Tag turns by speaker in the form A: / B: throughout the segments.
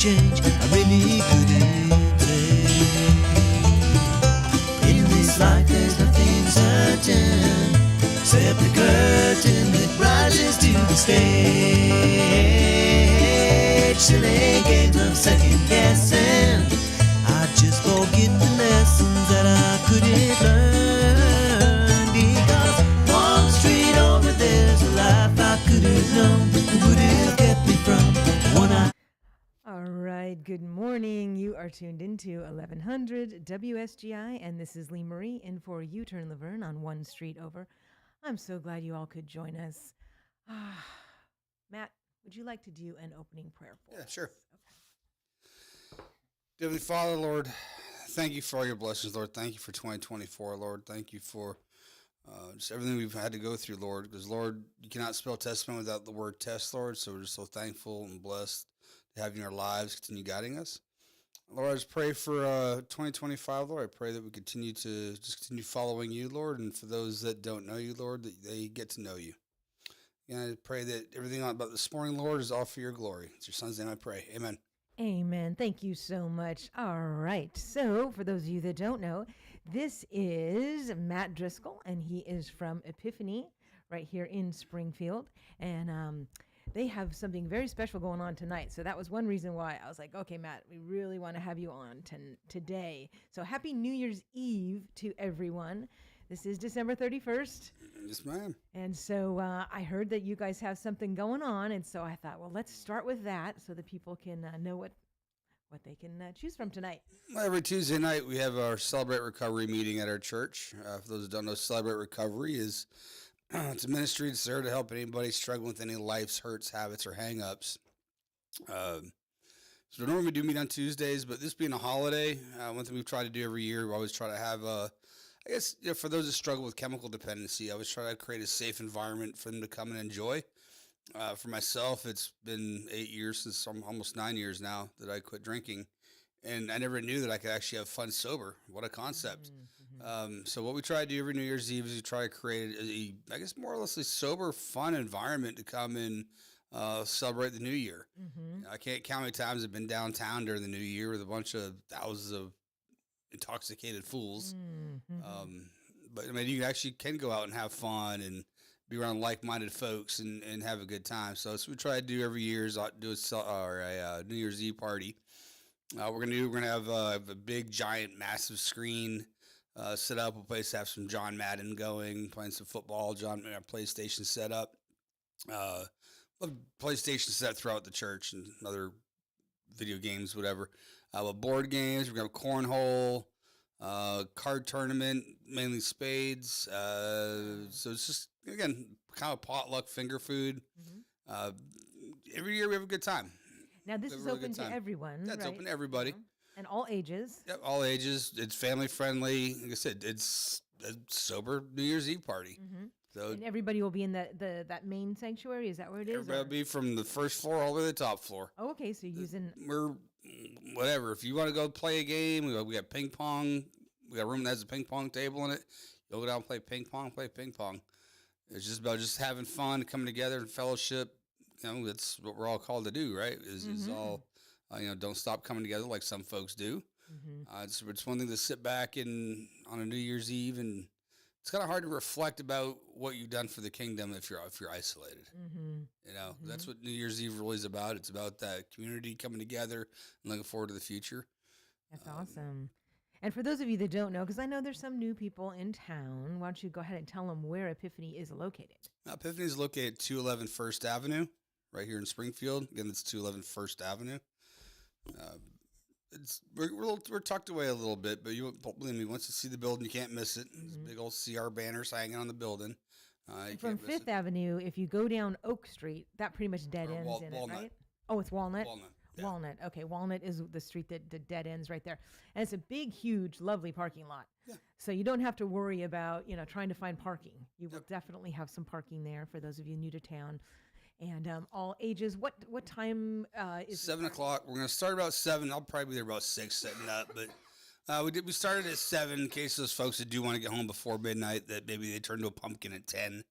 A: change, I really couldn't say. In this life there's nothing certain, except the curtain that rises to the stage. Silly games of second guessing, I just forget the lessons that I couldn't learn. Because one street over there's a life I could have known that would have kept me from the one I.
B: All right, good morning. You are tuned into 1100 WSGI, and this is Lee Marie in for U-Turn Laverne on One Street Over. I'm so glad you all could join us. Matt, would you like to do an opening prayer for us?
C: Yeah, sure.
B: Okay.
C: Heavenly Father, Lord, thank you for all your blessings, Lord. Thank you for 2024, Lord. Thank you for just everything we've had to go through, Lord. Because, Lord, you cannot spell testament without the word test, Lord. So we're just so thankful and blessed to have you in our lives, continue guiding us. Lord, I just pray for 2025, Lord. I pray that we continue to just continue following you, Lord. And for those that don't know you, Lord, that they get to know you. And I pray that everything about this morning, Lord, is all for your glory. It's your son's name I pray. Amen.
B: Amen. Thank you so much. All right. So, for those of you that don't know, this is Matt Driscoll, and he is from Epiphany right here in Springfield. And they have something very special going on tonight. So that was one reason why I was like, okay, Matt, we really want to have you on today. So happy New Year's Eve to everyone. This is December 31st.
C: Yes, ma'am.
B: And so I heard that you guys have something going on. And so I thought, well, let's start with that so that people can know what they can choose from tonight.
C: Well, every Tuesday night, we have our Celebrate Recovery meeting at our church. For those who don't know, Celebrate Recovery is it's a ministry that's there to help anybody struggling with any life's hurts, habits, or hang-ups. So normally we do meet on Tuesdays, but this being a holiday, one thing we've tried to do every year, we always try to have I guess for those that struggle with chemical dependency, I always try to create a safe environment for them to come and enjoy. For myself, it's been 8 years since almost 9 years now that I quit drinking, and I never knew that I could actually have fun sober. What a concept! So what we try to do every New Year's Eve is we try to create I guess more or less a sober, fun environment to come and celebrate the New Year. I can't count how many times I've been downtown during the New Year with a bunch of thousands of intoxicated fools. But I mean, you actually can go out and have fun and be around like-minded folks and have a good time. So we try to do every year is do a New Year's Eve party. We're gonna have a big, giant, massive screen set up. We'll place to have some John Madden going, playing some football. PlayStation set up. PlayStation set throughout the church and other video games, whatever. With board games, we're gonna have cornhole. Card tournament, mainly spades. So it's just, again, kind of potluck finger food. Every year we have a good time.
B: Now, this is open to everyone,
C: Yeah, it's
B: right?
C: open to everybody.
B: And all ages.
C: Yep, all ages. It's family friendly. Like I said, it's a sober New Year's Eve party. So
B: And everybody will be in that main sanctuary. Is that where it is?
C: everybody will be from the first floor all the way to the top floor.
B: Oh, okay. So you're using.
C: We're whatever. If you want to go play a game, we got ping pong. We got a room that has a ping pong table in it. You'll go down and play ping pong. It's just about just having fun, coming together and fellowship. You know, that's what we're all called to do, right? Is all, don't stop coming together like some folks do. It's one thing to sit back and on a New Year's Eve, and it's kind of hard to reflect about what you've done for the kingdom if you're isolated. That's what New Year's Eve really is about. It's about that community coming together and looking forward to the future.
B: That's awesome. And for those of you that don't know, because I know there's some new people in town, why don't you go ahead and tell them where Epiphany is located?
C: Epiphany is located at 211 First Avenue, right here in Springfield. Again, it's 211 First Avenue. We're tucked away a little bit, but believe me, once you see the building, you can't miss it. There's big old CR banners hanging on the building.
B: From Fifth Avenue, if you go down Oak Street, that pretty much dead ends in
C: Walnut.
B: it, right? Oh, it's Walnut?
C: Yeah.
B: Walnut. Okay, Walnut is the street that dead ends right there. And it's a big, huge, lovely parking lot.
C: Yeah.
B: So you don't have to worry about, trying to find parking. You will definitely have some parking there for those of you new to town. And all ages. What time is
C: 7 o'clock. We're going to start about 7. I'll probably be there about 6 setting up. But we started at 7 in case those folks that do want to get home before midnight, that maybe they turn to a pumpkin at 10.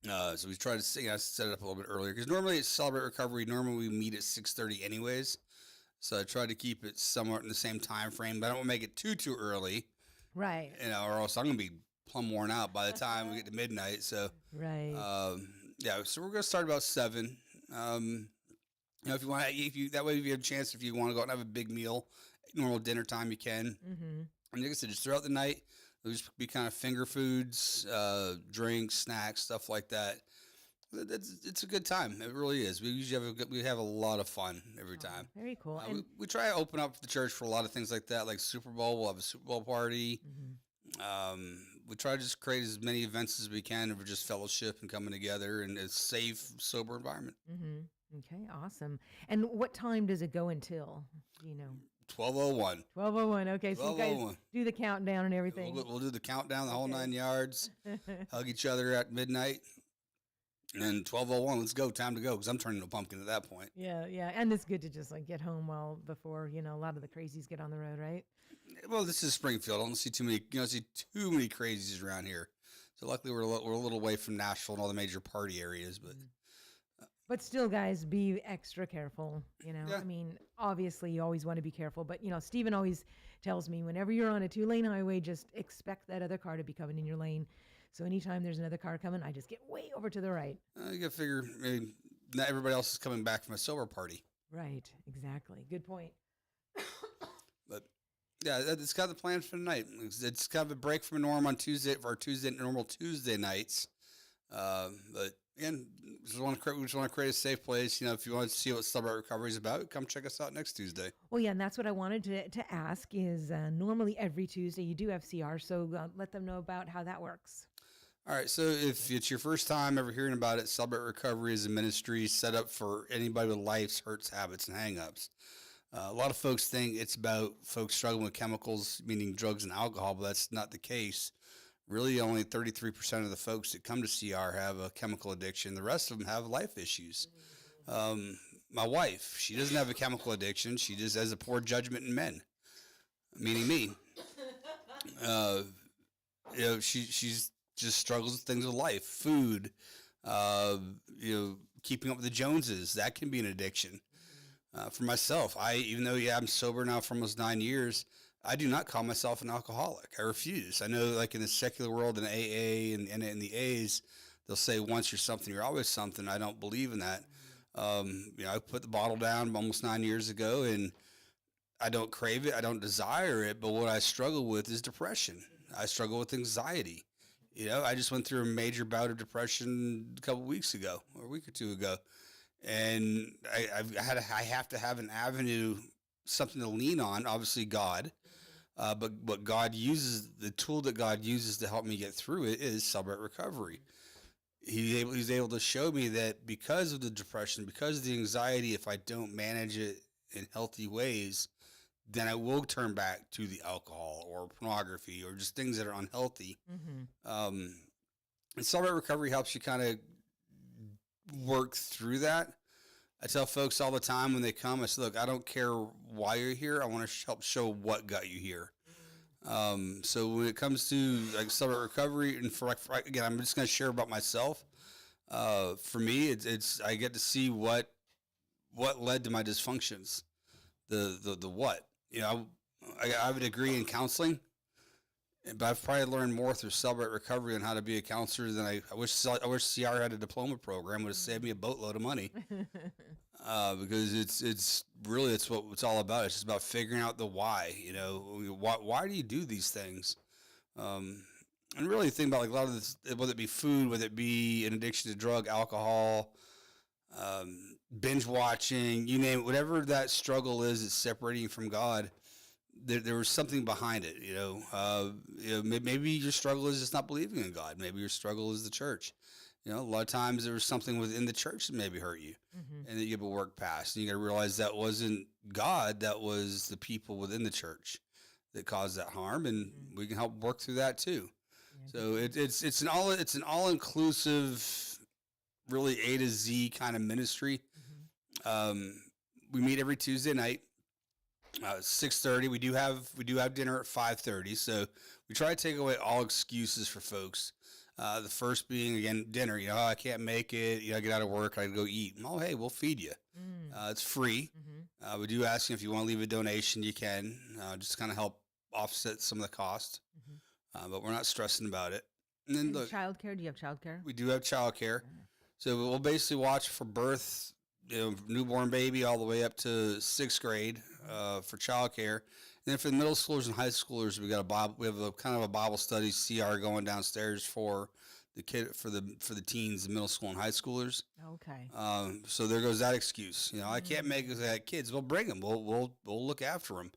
C: So we try to set it up a little bit earlier because normally at Celebrate Recovery, normally we meet at 6:30 anyways. So I try to keep it somewhat in the same time frame, but I don't want to make it too early,
B: Right.
C: or else I'm gonna be plumb worn out by the time we get to midnight. So
B: Right.
C: yeah, so we're gonna start about 7. If you want, if you that way, if you have a chance, if you want to go out and have a big meal, normal dinner time, you can.
B: Mm-hmm.
C: And like I said, just throughout the night, it'll just be kind of finger foods, drinks, snacks, stuff like that. It's a good time. It really is. We usually we have a lot of fun every time.
B: Very cool.
C: We try to open up the church for a lot of things like that, like Super Bowl. We'll have a Super Bowl party. We try to just create as many events as we can of just fellowship and coming together in a safe, sober environment.
B: Okay, awesome. And what time does it go until? Do you know?
C: 12:01.
B: 12:01. Okay, so you guys
C: 12:01.
B: do the countdown and everything.
C: We'll do the countdown, the whole 9 yards. Hug each other at midnight. And then 12:01, let's go. Time to go because I'm turning into a pumpkin at that point.
B: Yeah, yeah, and it's good to just like get home before a lot of the crazies get on the road, right?
C: Well, this is Springfield. I don't see too many. See too many crazies around here. So luckily, we're a little away from Nashville and all the major party areas.
B: But still, guys, be extra careful.
C: Yeah.
B: I mean, obviously, you always want to be careful. But Stephen always tells me whenever you're on a 2-lane highway, just expect that other car to be coming in your lane. So anytime there's another car coming, I just get way over to the right.
C: You got to figure maybe not everybody else is coming back from a sober party.
B: Right. Exactly. Good point.
C: But yeah, it's kind of the plan for the night. It's kind of a break from a norm on Tuesday for our normal Tuesday nights. But again, we just want to create a safe place. If you want to see what Celebrate Recovery is about, come check us out next Tuesday.
B: Well, yeah, and that's what I wanted to ask is normally every Tuesday you do have CR, so let them know about how that works.
C: All right, so if it's your first time ever hearing about it, Celebrate Recovery is a ministry set up for anybody with life's hurts, habits, and hangups. A lot of folks think it's about folks struggling with chemicals, meaning drugs and alcohol, but that's not the case. Really, only 33% of the folks that come to CR have a chemical addiction. The rest of them have life issues. My wife, she doesn't have a chemical addiction. She just has a poor judgment in men, meaning me. She's just struggles with things with life, food, keeping up with the Joneses. That can be an addiction. For myself, even though I'm sober now for almost 9 years, I do not call myself an alcoholic. I refuse. I know, like in the secular world, in AA and in the A's, they'll say once you're something, you're always something. I don't believe in that. I put the bottle down almost 9 years ago, and I don't crave it. I don't desire it. But what I struggle with is depression. I struggle with anxiety. I just went through a major bout of depression a couple weeks ago, or a week or two ago, and I have to have an avenue, something to lean on. Obviously, God, but what God uses, the tool that God uses to help me get through it is Celebrate Recovery. He's able to show me that because of the depression, because of the anxiety, if I don't manage it in healthy ways, then I will turn back to the alcohol or pornography or just things that are unhealthy. And Celebrate Recovery helps you kind of work through that. I tell folks all the time when they come, I say, look, I don't care why you're here. I want to help show what got you here. So when it comes to like Celebrate Recovery, and again, I'm just going to share about myself. For me, it's I get to see what led to my dysfunctions. The what. I have a degree in counseling, but I've probably learned more through Celebrate Recovery on how to be a counselor than I wish CR had a diploma program. Would have saved me a boatload of money. Because it's what it's all about. It's just about figuring out the why. Why do you do these things? And really think about like a lot of this, whether it be food, whether it be an addiction to drug, alcohol, binge watching, you name it, whatever that struggle is, it's separating you from God. There was something behind it, maybe your struggle is just not believing in God. Maybe your struggle is the church. A lot of times there was something within the church that maybe hurt you and that you have to work past. And you got to realize that wasn't God, that was the people within the church that caused that harm. And we can help work through that too. So it's an all inclusive, really A to Z kind of ministry. We meet every Tuesday night, 6:30. We do have dinner at 5:30. So we try to take away all excuses for folks. The first being, again, dinner. You know, "Oh, I can't make it. You know, I get out of work. I go eat." Oh, hey, we'll feed you. It's free. We do ask you if you want to leave a donation, you can. Just kind of help offset some of the cost. But we're not stressing about it. And then
B: And
C: look,
B: childcare? Do you have childcare?
C: we do have childcare. So we'll basically watch for birth, you know, newborn baby all the way up to 6th grade for childcare. And then for the middle schoolers and high schoolers, we got a Bible. We have a kind of a Bible study CR going downstairs for the for the teens, the middle school and high schoolers.
B: Okay.
C: So there goes that excuse. You know, I can't make it. I had kids. We'll bring them. We'll look after them.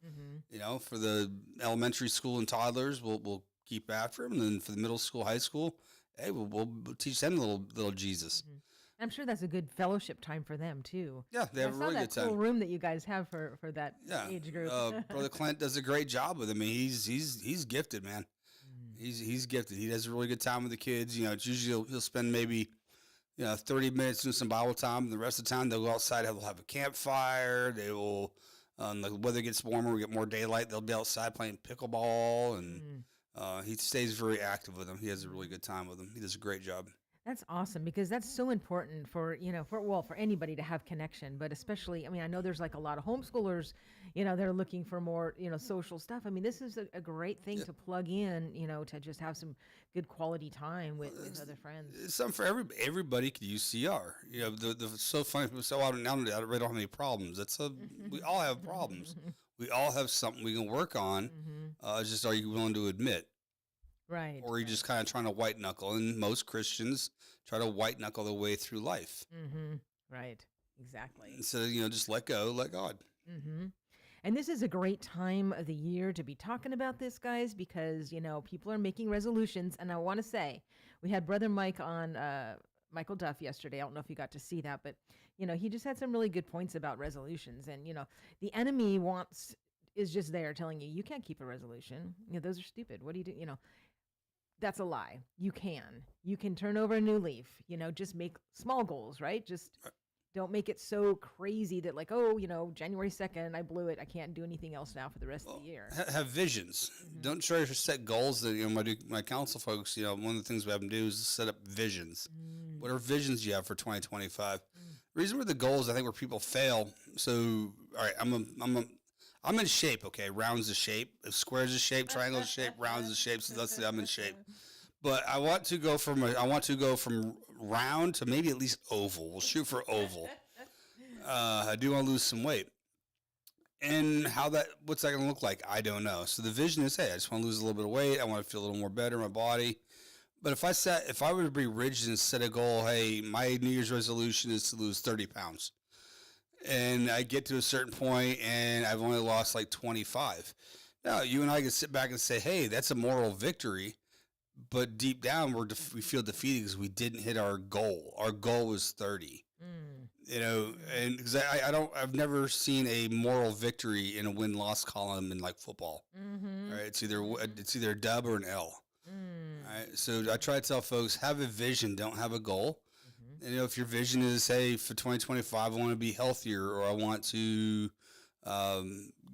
C: You know, for the elementary school and toddlers, we'll keep after them. And then for the middle school, high school, hey, we'll teach them little Jesus.
B: I'm sure that's a good fellowship time for them too.
C: Yeah, they have
B: I
C: a
B: saw
C: really
B: that
C: good
B: cool
C: time.
B: room that you guys have for that
C: Yeah,
B: age group.
C: Brother Clint does a great job with him. I mean, he's gifted, man. He's gifted. He does a really good time with the kids. You know, it's usually he'll spend maybe 30 minutes doing some Bible time, and the rest of the time they'll go outside. They'll have a campfire. They will. The weather gets warmer, we get more daylight. They'll be outside playing pickleball, and he stays very active with them. He has a really good time with them. He does a great job.
B: That's awesome because that's so important for, for anybody to have connection, but especially, I mean, I know there's like a lot of homeschoolers, they're looking for more, social stuff. I mean, this is a great thing to plug in, to just have some good quality time with other friends.
C: It's something for everybody could use CR. You know, the so funny people say, "Oh, I really don't have any problems." We all have problems. We all have something we can work on. It's just, are you willing to admit?
B: Right.
C: Or are you just kind of trying to white knuckle? And most Christians try to white knuckle their way through life.
B: Right. Exactly.
C: Instead of, just let go, let God.
B: And this is a great time of the year to be talking about this, guys, because, people are making resolutions. And I want to say, we had Brother Mike on, Michael Duff yesterday. I don't know if you got to see that, but, he just had some really good points about resolutions. And, the enemy is just there telling you can't keep a resolution. Those are stupid. What do you do? That's a lie. You can turn over a new leaf, just make small goals, right? Just don't make it so crazy that like, January 2nd, I blew it. I can't do anything else now for the rest of the year.
C: Have visions. Don't try to set goals that, my council folks, one of the things we have them do is set up visions. What are visions you have for 2025? The reason where the goals, I think, where people fail. So, all right, I'm in shape, okay? Round's a shape. If square's a shape, triangle's a shape, round's a shape. So let's say I'm in shape. But I want to go from round to maybe at least oval. We'll shoot for oval. I do want to lose some weight. And what's that going to look like? I don't know. So the vision is, hey, I just want to lose a little bit of weight. I want to feel a little more better in my body. But if I were to be rigid and set a goal, hey, my New Year's resolution is to lose 30 pounds. And I get to a certain point and I've only lost like 25. Now, you and I can sit back and say, hey, that's a moral victory. But deep down, we feel defeated because we didn't hit our goal. Our goal was 30. And because I've never seen a moral victory in a win-loss column in like football. Right? It's either a dub or an L. Right? So I try to tell folks, have a vision, don't have a goal. And, if your vision is, say, for 2025, I want to be healthier, or I want to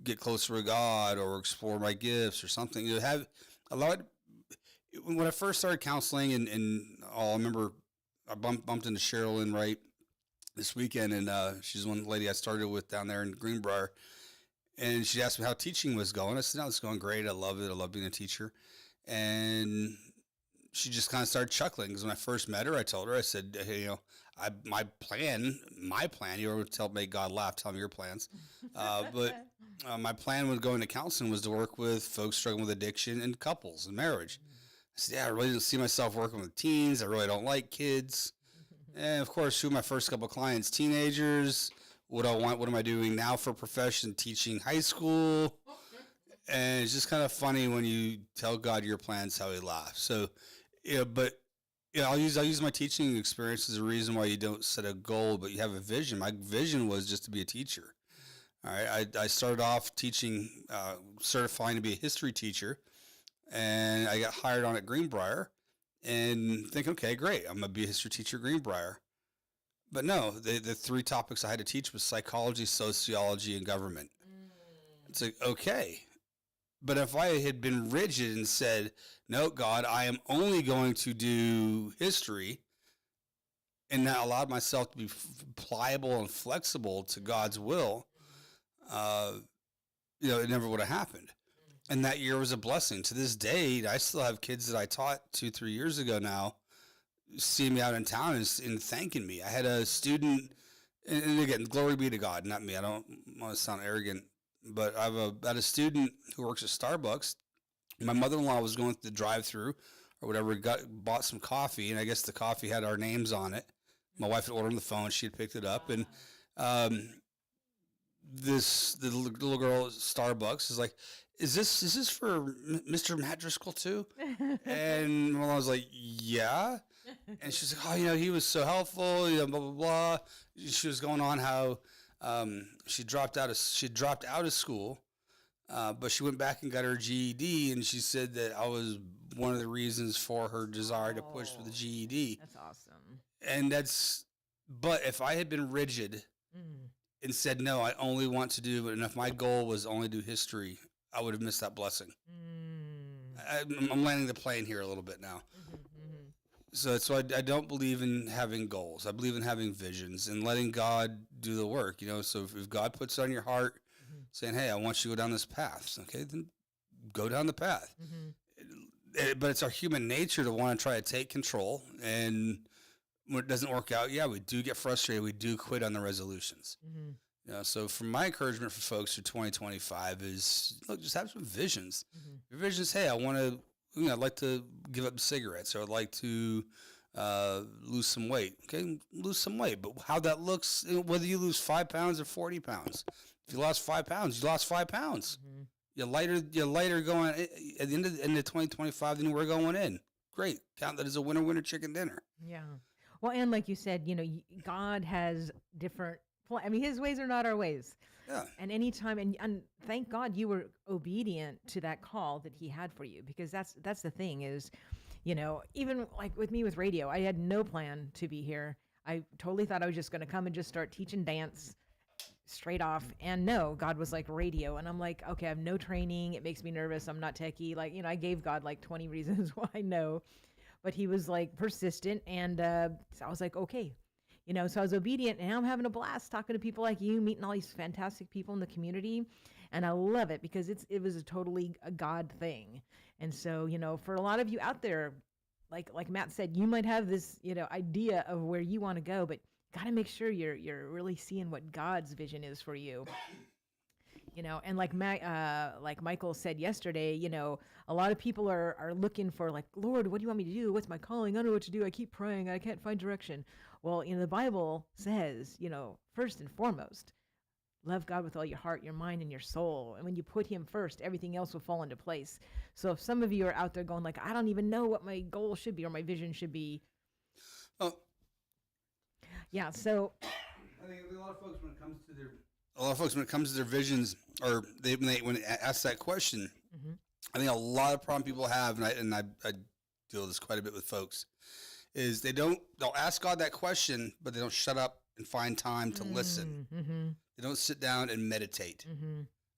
C: get closer to God, or explore my gifts, or something. Have a lot. When I first started counseling, and I remember I bumped into Sherilyn right this weekend, and she's one lady I started with down there in Greenbrier, and she asked me how teaching was going. I said, "No, it's going great. I love it. I love being a teacher," and she just kind of started chuckling because when I first met her, I told her, I said, hey, my plan, you were to make God laugh, tell me your plans. But my plan with going to counseling was to work with folks struggling with addiction and couples and marriage. I said, yeah, I really didn't see myself working with teens. I really don't like kids. And of course, through my first couple of clients, teenagers, what am I doing now for a profession? Teaching high school. And it's just kind of funny when you tell God your plans, how he laughs. So, I'll use my teaching experience as a reason why you don't set a goal, but you have a vision. My vision was just to be a teacher. All right, I started off teaching, certifying to be a history teacher, and I got hired on at Greenbrier, and thinking, okay, great, I'm gonna be a history teacher at Greenbrier. But no, the 3 topics I had to teach was psychology, sociology, and government. It's like, okay. But if I had been rigid and said, no, God, I am only going to do history, and not allowed myself to be pliable and flexible to God's will, it never would have happened. And that year was a blessing. To this day, I still have kids that I taught 2-3 years ago now, seeing me out in town and thanking me. I had a student, and again, glory be to God, not me. I don't want to sound arrogant, but I had a student who works at Starbucks. My mother-in-law was going through the drive-through or whatever, bought some coffee, and I guess the coffee had our names on it. My wife had ordered on the phone. She had picked it up, and the little girl at Starbucks is like, is this for Mr. Matt Driscoll too? And I was like, yeah. And she's like, oh, he was so helpful, blah blah blah. She was going on how she dropped out of school, but she went back and got her GED, and she said that I was one of the reasons for her desire to push for the GED.
B: That's awesome.
C: And but if I had been rigid and said, no, I only want to do, and if my goal was only do history, I would have missed that blessing. I'm landing the plane here a little bit now. So I don't believe in having goals. I believe in having visions and letting God do the work. So if God puts it on your heart, saying, hey, I want you to go down this path, okay, then go down the path. But it's our human nature to want to try to take control, and when it doesn't work out, we do get frustrated. We do quit on the resolutions. So for my encouragement for folks for 2025 is, look, just have some visions. Your visions, hey, I'd like to give up cigarettes, or I'd like to lose some weight. Okay, lose some weight. But how that looks, whether you lose 5 pounds or 40 pounds. If you lost 5 pounds, you lost 5 pounds. You're lighter going at the end of 2025 than you were going in. Great. Count that as a winner chicken dinner.
B: Yeah. Well, and like you said, God has different. His ways are not our ways.
C: Yeah.
B: And anytime, and thank God you were obedient to that call that He had for you, because that's the thing is, even like with me with radio, I had no plan to be here. I totally thought I was just going to come and just start teaching dance straight off. And no, God was like, radio. And I'm like, okay, I have no training. It makes me nervous. I'm not techie. Like, I gave God like 20 reasons why no. But He was like persistent, and so I was like, okay, so I was obedient, and now I'm having a blast talking to people like you, meeting all these fantastic people in the community, and I love it because it was a totally a God thing. And so, for a lot of you out there, like Matt said, you might have this, idea of where you want to go, but got to make sure you're really seeing what God's vision is for you. And like Michael said yesterday, a lot of people are looking for like, Lord, what do you want me to do? What's my calling? I don't know what to do. I keep praying. I can't find direction. Well, the Bible says, first and foremost, love God with all your heart, your mind, and your soul. And when you put Him first, everything else will fall into place. So if some of you are out there going like, I don't even know what my goal should be or my vision should be.
C: Oh.
B: Yeah. So
C: I think a lot of folks, when it comes to their visions, or when they ask that question, I think a lot of problem people have, and I deal with this quite a bit with folks, is they'll ask God that question, but they don't shut up and find time to listen. They don't sit down and meditate.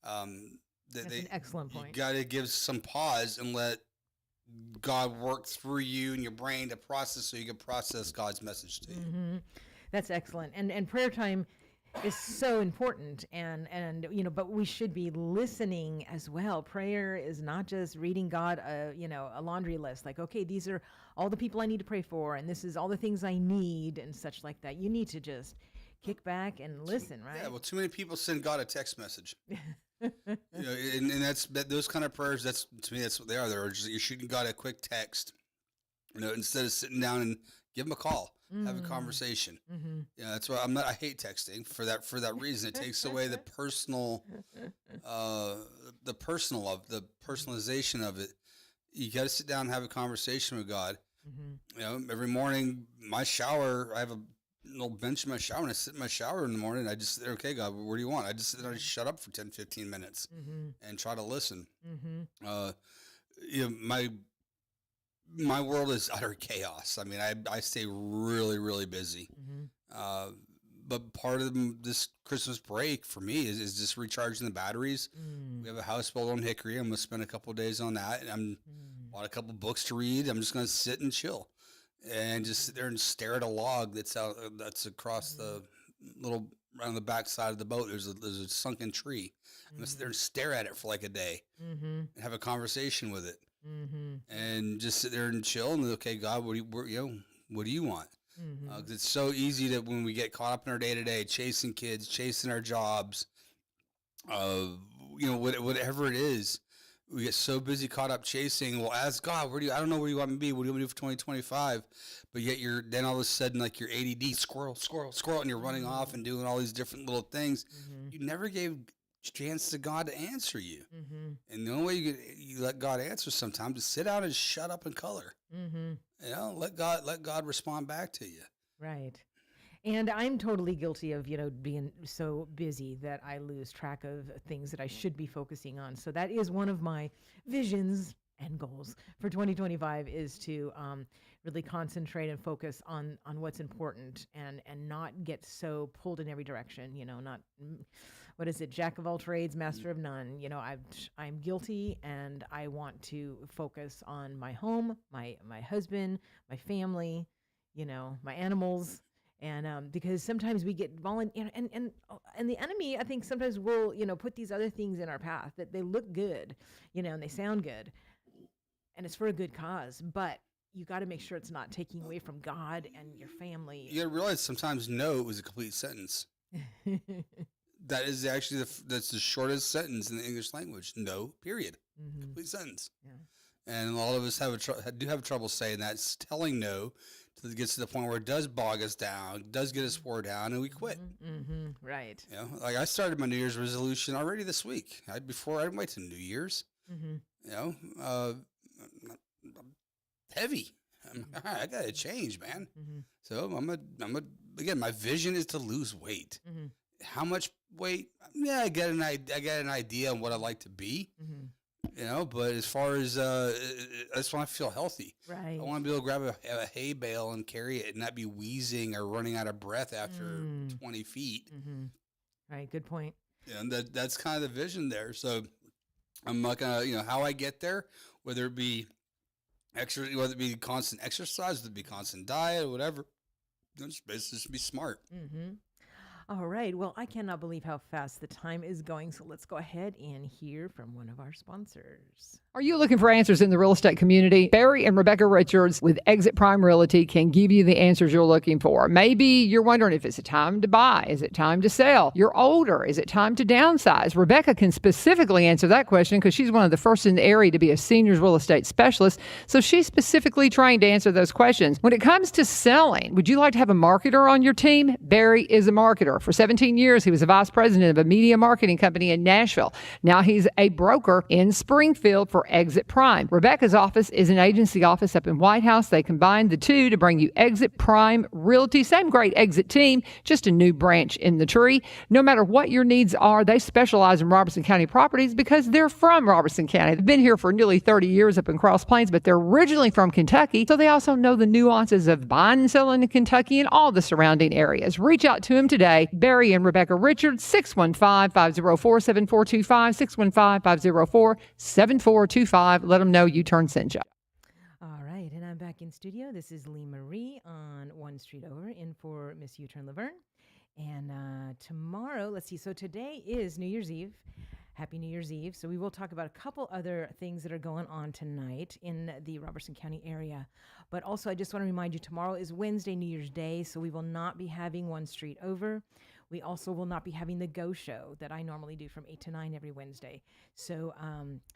B: That's an excellent point.
C: You got to give some pause and let God work through you and your brain to process, so you can process God's message to you.
B: That's excellent. And prayer time is so important, and but we should be listening as well. Prayer is not just reading God a laundry list, like, okay, these are all the people I need to pray for, and this is all the things I need, and such like that. You need to just kick back and listen, right?
C: Yeah, well, too many people send God a text message. And that's those kind of prayers. That's, to me, that's what they are. You're shooting God a quick text, instead of sitting down and give Him a call. Have a conversation. That's why I hate texting for that reason. It takes away the personalization of it. You got to sit down and have a conversation with God. Every morning, my shower, I have a little bench in my shower, and I sit in my shower in the morning. I just sit there, okay, God, what do you want? I just sit there and shut up for 10, 15 minutes and try to listen. My world is utter chaos. I mean, I stay really, really busy. but part of this Christmas break for me is just recharging the batteries. We have a house built on Hickory. I'm gonna spend a couple of days on that, and I'm bought a couple books to read. I'm just gonna sit and chill, and just sit there and stare at a log that's across the little around the back side of the boat. There's a sunken tree. I'm gonna sit there and stare at it for like a day, and have a conversation with it, and just sit there and chill. And okay, God, what do you want? 'Cause it's so easy that when we get caught up in our day to day, chasing kids, chasing our jobs, whatever it is, we get so busy caught up chasing. Well, ask God, I don't know where you want me to be. What do you want me to do for 2025? But yet then all of a sudden, like you're ADD, squirrel, and you're running off and doing all these different little things. You never gave chance to God to answer you. And the only way you let God answer sometimes is sit down and shut up and color. Let God respond back to you.
B: Right. And I'm totally guilty of, being so busy that I lose track of things that I should be focusing on. So that is one of my visions and goals for 2025 is to really concentrate and focus on what's important and not get so pulled in every direction, not, what is it, jack of all trades, master of none. I'm guilty, and I want to focus on my home, my husband, my family, my animals. And because sometimes we get and the enemy, I think sometimes will, put these other things in our path that they look good, and they sound good, and it's for a good cause, but you got to make sure it's not taking away from God and your family.
C: You got to realize sometimes no is a complete sentence. That is actually that's the shortest sentence in the English language. No, period. Complete sentence. Yeah. And a lot of us do have trouble saying that. It's telling no till it gets to the point where it does bog us down, does get us wore down, and we quit.
B: Right.
C: Like I started my New Year's resolution already this week. I didn't wait till New Year's. Heavy. I got to change, man. So again, my vision is to lose weight. How much weight? Yeah, I get an idea on what I'd like to be. But as far as I just want to feel healthy.
B: Right.
C: I want to be able to grab a hay bale and carry it and not be wheezing or running out of breath after 20 feet.
B: Right. Good point.
C: And that's kind of the vision there. So I'm not gonna, how I get there, whether it be constant exercise, whether it be constant diet, or whatever. Just be smart.
B: All right. Well, I cannot believe how fast the time is going. So let's go ahead and hear from one of our sponsors.
D: Are you looking for answers in the real estate community? Barry and Rebecca Richards with Exit Prime Realty can give you the answers you're looking for. Maybe you're wondering if it's a time to buy. Is it time to sell? You're older. Is it time to downsize? Rebecca can specifically answer that question because she's one of the first in the area to be a seniors real estate specialist. So she's specifically trained to answer those questions. When it comes to selling, would you like to have a marketer on your team? Barry is a marketer. For 17 years, he was a vice president of a media marketing company in Nashville. Now he's a broker in Springfield for Exit Prime. Rebecca's office is an agency office up in White House. They combined the two to bring you Exit Prime Realty. Same great Exit team, just a new branch in the tree. No matter what your needs are, they specialize in Robertson County properties because they're from Robertson County. They've been here for nearly 30 years up in Cross Plains, but they're originally from Kentucky, so they also know the nuances of buying and selling in Kentucky and all the surrounding areas. Reach out to him today. Barry and Rebecca Richards, 615-504-7425, 615-504-7425. Let them know U-Turn sent you.
B: All right, and I'm back in studio. This is Lee Marie on One Street Over in for Miss U-Turn Laverne. And tomorrow, let's see, so today is New Year's Eve. Happy New Year's Eve. So we will talk about a couple other things that are going on tonight in the Robertson County area. But also, I just want to remind you, tomorrow is Wednesday, New Year's Day, so we will not be having One Street Over. We also will not be having the Go Show that I normally do from 8 to 9 every Wednesday. So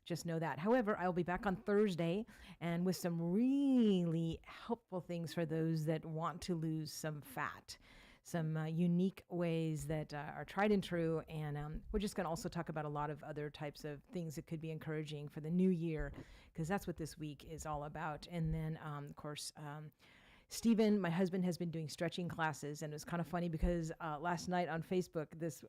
B: just know that. However, I'll be back on Thursday and with some really helpful things for those that want to lose some fat. Some unique ways that are tried and true. And we're just going to also talk about a lot of other types of things that could be encouraging for the new year, because that's what this week is all about. And then, of course, Stephen, my husband, has been doing stretching classes, and it was kind of funny because last night on Facebook, this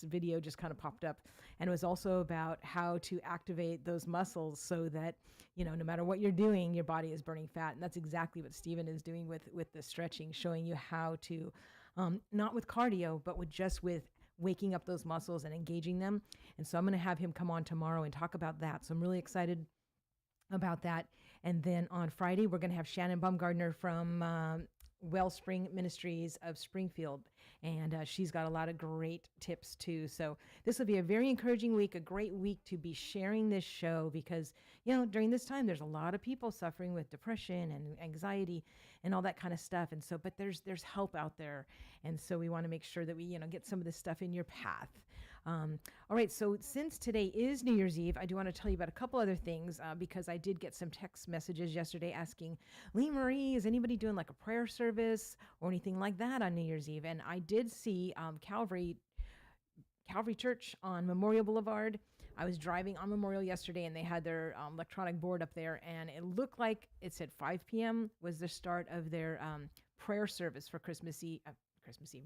B: video just kind of popped up, and it was also about how to activate those muscles so that, no matter what you're doing, your body is burning fat. And that's exactly what Stephen is doing with the stretching, showing you how to not with cardio, but with waking up those muscles and engaging them. And so I'm going to have him come on tomorrow and talk about that. So I'm really excited about that. And then on Friday, we're going to have Shannon Baumgardner from Wellspring Ministries of Springfield. And she's got a lot of great tips too. So this will be a very encouraging week, a great week to be sharing this show because, during this time, there's a lot of people suffering with depression and anxiety and all that kind of stuff. And so, but there's help out there. And so we want to make sure that we, get some of this stuff in your path. All right, so since today is New Year's Eve, I do want to tell you about a couple other things because I did get some text messages yesterday asking, Lee Marie, is anybody doing like a prayer service or anything like that on New Year's Eve? And I did see Calvary Church on Memorial Boulevard. I was driving on Memorial yesterday and they had their electronic board up there and it looked like it said 5 p.m. was the start of their prayer service for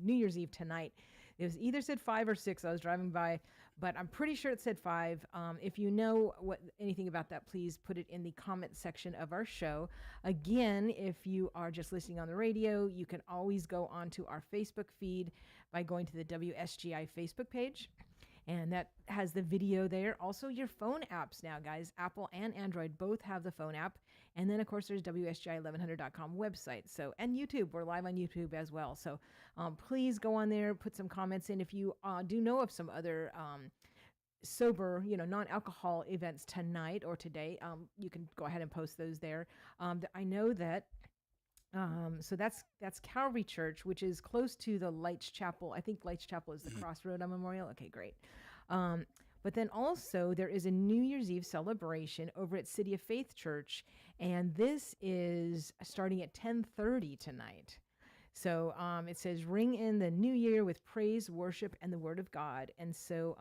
B: New Year's Eve tonight. It was either said 5 or 6. I was driving by, but I'm pretty sure it said 5. If you know anything about that, please put it in the comment section of our show. Again, if you are just listening on the radio, you can always go onto our Facebook feed by going to the WSGI Facebook page. And that has the video there. Also, your phone apps now, guys. Apple and Android both have the phone app. And then, of course, there's WSGI1100.com website. So, and YouTube. We're live on YouTube as well. So, please go on there, put some comments in. If you do know of some other sober, non-alcohol events tonight or today, you can go ahead and post those there. I know that. So that's Calvary Church, which is close to the Lights Chapel. I think Lights Chapel is the crossroad on Memorial. Okay, great. But then also there is a New Year's Eve celebration over at City of Faith Church, and this is starting at 10:30 tonight. So it says, ring in the new year with praise, worship, and the word of God. And so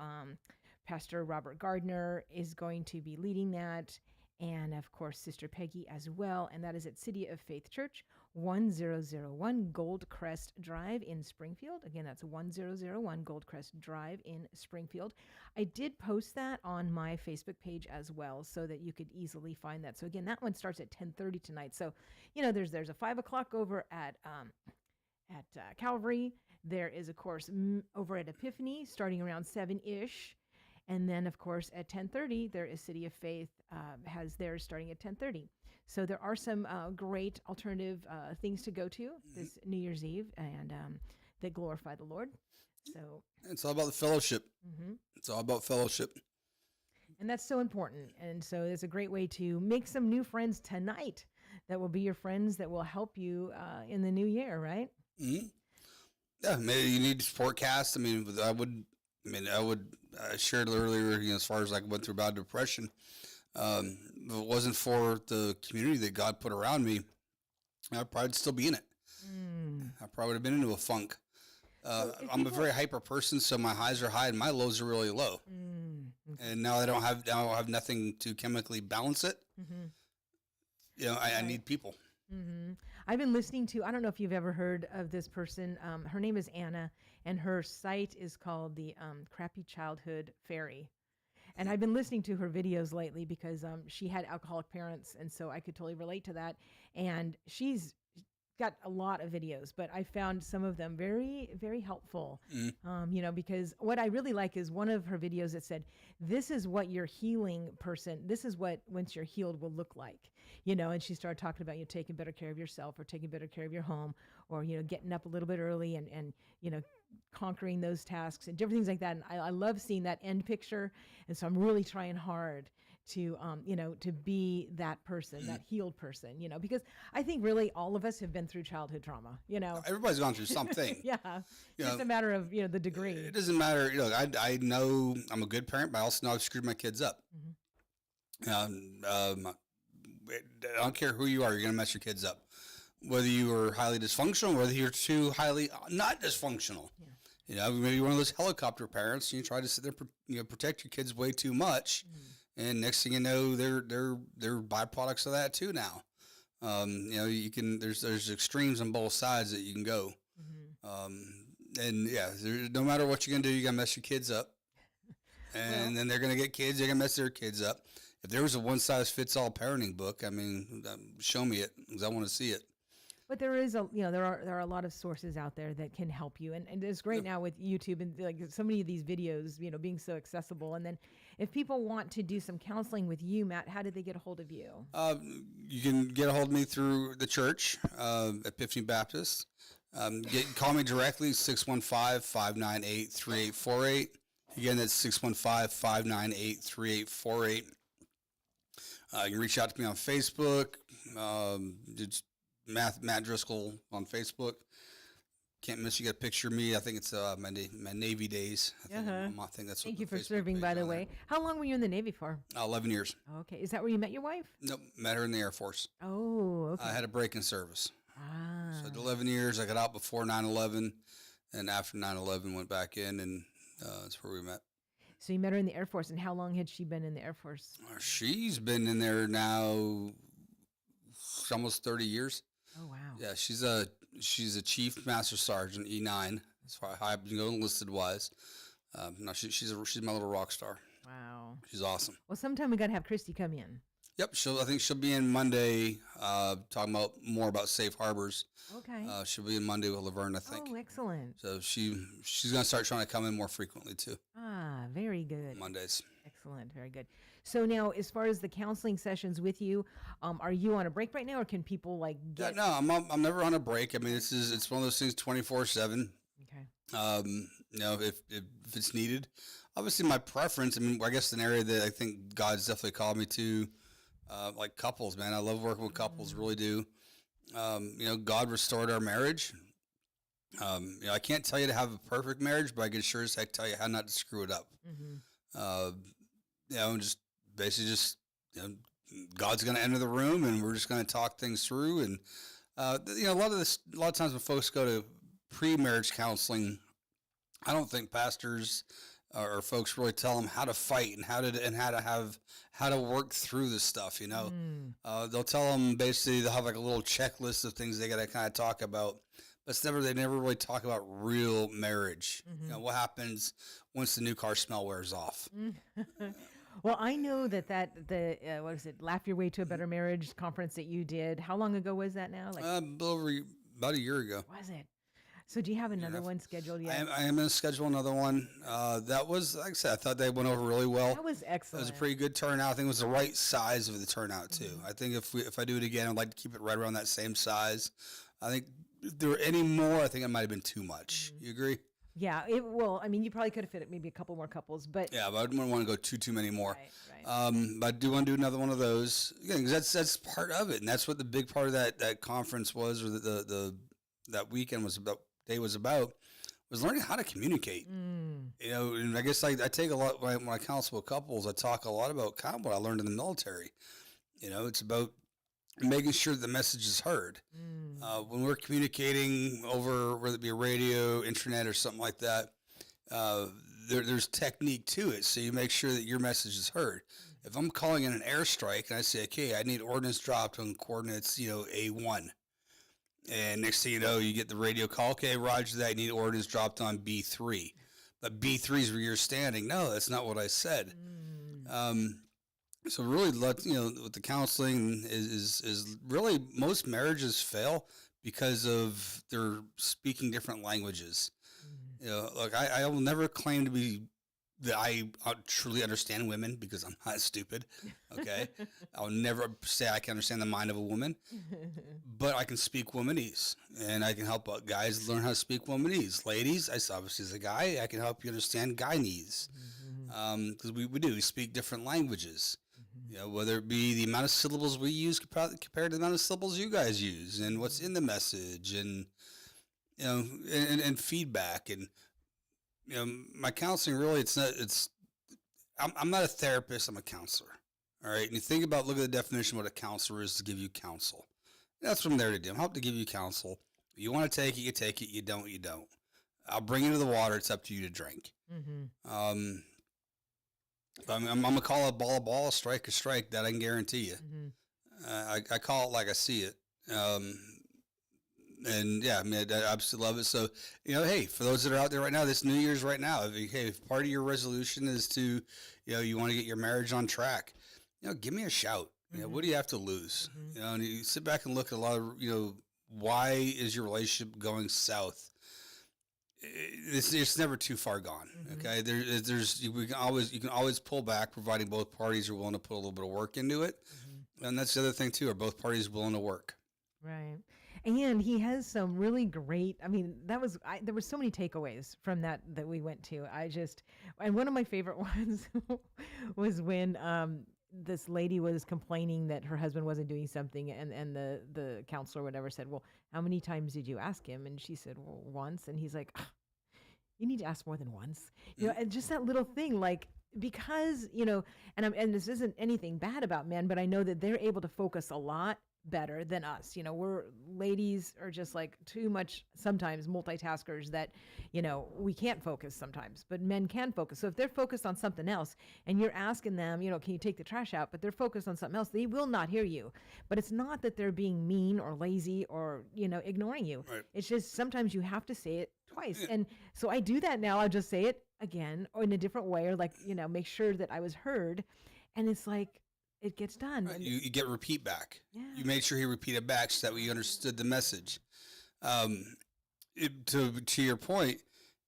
B: Pastor Robert Gardner is going to be leading that. And of course, Sister Peggy as well. And that is at City of Faith Church, 1001 Goldcrest Drive in Springfield. Again, that's 1001 Goldcrest Drive in Springfield. I did post that on my Facebook page as well so that you could easily find that. So again, that one starts at 10:30 tonight. So, there's a 5 o'clock over at Calvary. There is, of course, over at Epiphany starting around 7-ish. And then, of course, at 10:30, there is City of Faith has theirs starting at 10:30. So there are some great alternative things to go to this New Year's Eve and that glorify the Lord. So
C: it's all about the fellowship. It's all about fellowship.
B: And that's so important. And so it's a great way to make some new friends tonight that will be your friends that will help you in the new year, right?
C: Mm-hmm. Yeah, maybe you need support cast. I shared earlier, as far as like went through bad depression, if it wasn't for the community that God put around me, I'd probably still be in it. I probably would have been into a funk. I'm a very hyper person, so my highs are high and my lows are really low. Okay. And now I don't have nothing to chemically balance it. I need people.
B: I've been listening to, I don't know if you've ever heard of this person. Her name is Anna, and her site is called the Crappy Childhood Fairy. And I've been listening to her videos lately because she had alcoholic parents, and so I could totally relate to that. And she's got a lot of videos, but I found some of them very, very helpful. Because what I really like is one of her videos that said, this is what your healing person, this is what once you're healed will look like, and she started talking about, taking better care of yourself or taking better care of your home or, getting up a little bit early and conquering those tasks and different things like that. And I love seeing that end picture. And so I'm really trying hard to, to be that person, that healed person, because I think really all of us have been through childhood trauma,
C: Everybody's gone through something.
B: Yeah. It's a matter of, the degree.
C: It doesn't matter. I know I'm a good parent, but I also know I've screwed my kids up. I don't care who you are, you're going to mess your kids up. Whether you are highly dysfunctional, whether you're too highly not dysfunctional. Maybe you're one of those helicopter parents and you try to sit there, protect your kids way too much. And next thing you know, they're byproducts of that too now. There's extremes on both sides that you can go. No matter what you're going to do, you're going to mess your kids up. And then they're going to get kids, they're going to mess their kids up. If there was a one-size-fits-all parenting book, show me it because I want to see it.
B: But there is there are a lot of sources out there that can help you, and it's great now with YouTube and like so many of these videos, being so accessible. And then if people want to do some counseling with you, Matt, how do they get a hold of you?
C: You can get a hold of me through the church, Epiphany Baptist. Call me directly, 615-598-3848. Again, that's 615-598-3848. You can reach out to me on Facebook. It's Matt Driscoll on Facebook. Can't miss. You got a picture of me. I think it's my Navy days. I think that's.
B: Thank
C: what
B: you
C: the
B: for
C: Facebook
B: serving,
C: page
B: by the
C: on there.
B: way. How long were you in the Navy for?
C: 11 years.
B: Okay, is that where you met your wife?
C: Nope, met her in the Air Force.
B: Oh, okay.
C: I had a break in service.
B: Ah,
C: So I did 11 years. I got out before 9/11, and after 9/11 went back in, and that's where we met.
B: so you met her in the Air Force, and how long had she been in the Air Force?
C: She's been in there now almost 30 years.
B: Oh, wow.
C: Yeah, she's a Chief Master Sergeant E9 as far as high enlisted wise. No, she's my little rock star.
B: Wow.
C: She's awesome.
B: Well, sometime we got to have Christy come in.
C: Yep, I think she'll be in Monday, talking about more about safe harbors.
B: Okay.
C: She'll be in Monday with Laverne, I think.
B: Oh, excellent.
C: So she's gonna start trying to come in more frequently too.
B: Ah, very good.
C: Mondays.
B: Excellent. Very good. So now, as far as the counseling sessions with you, are you on a break right now, or can people get?
C: No, I'm never on a break. I mean, it's one of those things 24/7.
B: Okay.
C: If it's needed. Obviously, my preference. I mean, I guess an area that I think God's definitely called me to, like couples. Man, I love working with couples. Really do. God restored our marriage. I can't tell you to have a perfect marriage, but I can sure as heck tell you how not to screw it up.
B: Mm-hmm.
C: Just basically God's going to enter the room, and we're just going to talk things through. And a lot of times when folks go to pre-marriage counseling, I don't think pastors or folks really tell them how to fight and how to work through this stuff. They'll tell them basically they'll have like a little checklist of things they got to kind of talk about. But they never really talk about real marriage.
B: Mm-hmm.
C: What happens once the new car smell wears off?
B: Well, I know that the what is it, Laugh Your Way to a Better Marriage conference that you did. How long ago was that now?
C: About a year ago.
B: Was it? So do you have another one scheduled yet?
C: I am going to schedule another one. That was, like I said, I thought they went over really well.
B: That was excellent.
C: It was a pretty good turnout. I think it was the right size of the turnout too.
B: Mm-hmm.
C: I think if I do it again, I'd like to keep it right around that same size. I think if there were any more, I think it might have been too much.
B: Mm-hmm.
C: You agree?
B: Yeah. You probably could have fit maybe a couple more couples, but
C: Yeah, but I wouldn't want to go too many more.
B: Right.
C: But I do want to do another one of those. Again, 'cause that's part of it, and that's what the big part of that conference was, or that weekend was about. Day was learning how to communicate. And I guess I take a lot when I counsel with couples. I talk a lot about kind of what I learned in the military. It's about making sure the message is heard. When we're communicating over, whether it be a radio, internet, or something like that, there's technique to it. So you make sure that your message is heard. If I'm calling in an airstrike and I say, okay, I need ordnance dropped on coordinates, A1. And next thing you know, you get the radio call. Okay, roger that. You need ordnance dropped on B3. But B3 is where you're standing. No, that's not what I said. So really, with the counseling is really most marriages fail because of they're speaking different languages. I will never claim to be that I truly understand women because I'm not stupid. Okay, I'll never say I can understand the mind of a woman, but I can speak womanese, and I can help guys learn how to speak womanese. Ladies, obviously as a guy, I can help you understand guynese, because we speak different languages. Whether it be the amount of syllables we use compared to the amount of syllables you guys use, and what's in the message, and and feedback, and my counseling really, I'm not a therapist, I'm a counselor. All right. And you look at the definition of what a counselor is, to give you counsel. That's what I'm there to do. I'm helping to give you counsel. You want to take it, you take it. You don't, you don't. I'll bring you to the water. It's up to you to drink. I'm going to call a ball, a strike, that I can guarantee you. I call it like I see it. And yeah, I mean, I absolutely love it. So, hey, for those that are out there right now, this New Year's right now, if part of your resolution is to, you want to get your marriage on track, give me a shout. What do you have to lose? And you sit back and look at a lot of, why is your relationship going south? It's never too far gone. Okay, you can always pull back, providing both parties are willing to put a little bit of work into it. And that's the other thing too: are both parties willing to work?
B: Right. And he has some really great, I mean, there were so many takeaways from that we went to. And one of my favorite ones was when this lady was complaining that her husband wasn't doing something, and the counselor or whatever said, well, how many times did you ask him? And she said, well, once. And he's like, "Ugh, you need to ask more than once. And just that little thing, like, because, and this isn't anything bad about men, but I know that they're able to focus a lot better than us. We're ladies are just like too much sometimes multitaskers that, we can't focus sometimes, but men can focus. So if they're focused on something else and you're asking them, can you take the trash out? But they're focused on something else, they will not hear you. But it's not that they're being mean or lazy or, ignoring you.
C: Right.
B: It's just sometimes you have to say it twice. And so I do that now. I'll just say it again or in a different way, or like, make sure that I was heard. And it's like, it gets done.
C: Right. You get repeat back.
B: Yeah.
C: You made sure he repeated back so that we understood the message. To your point,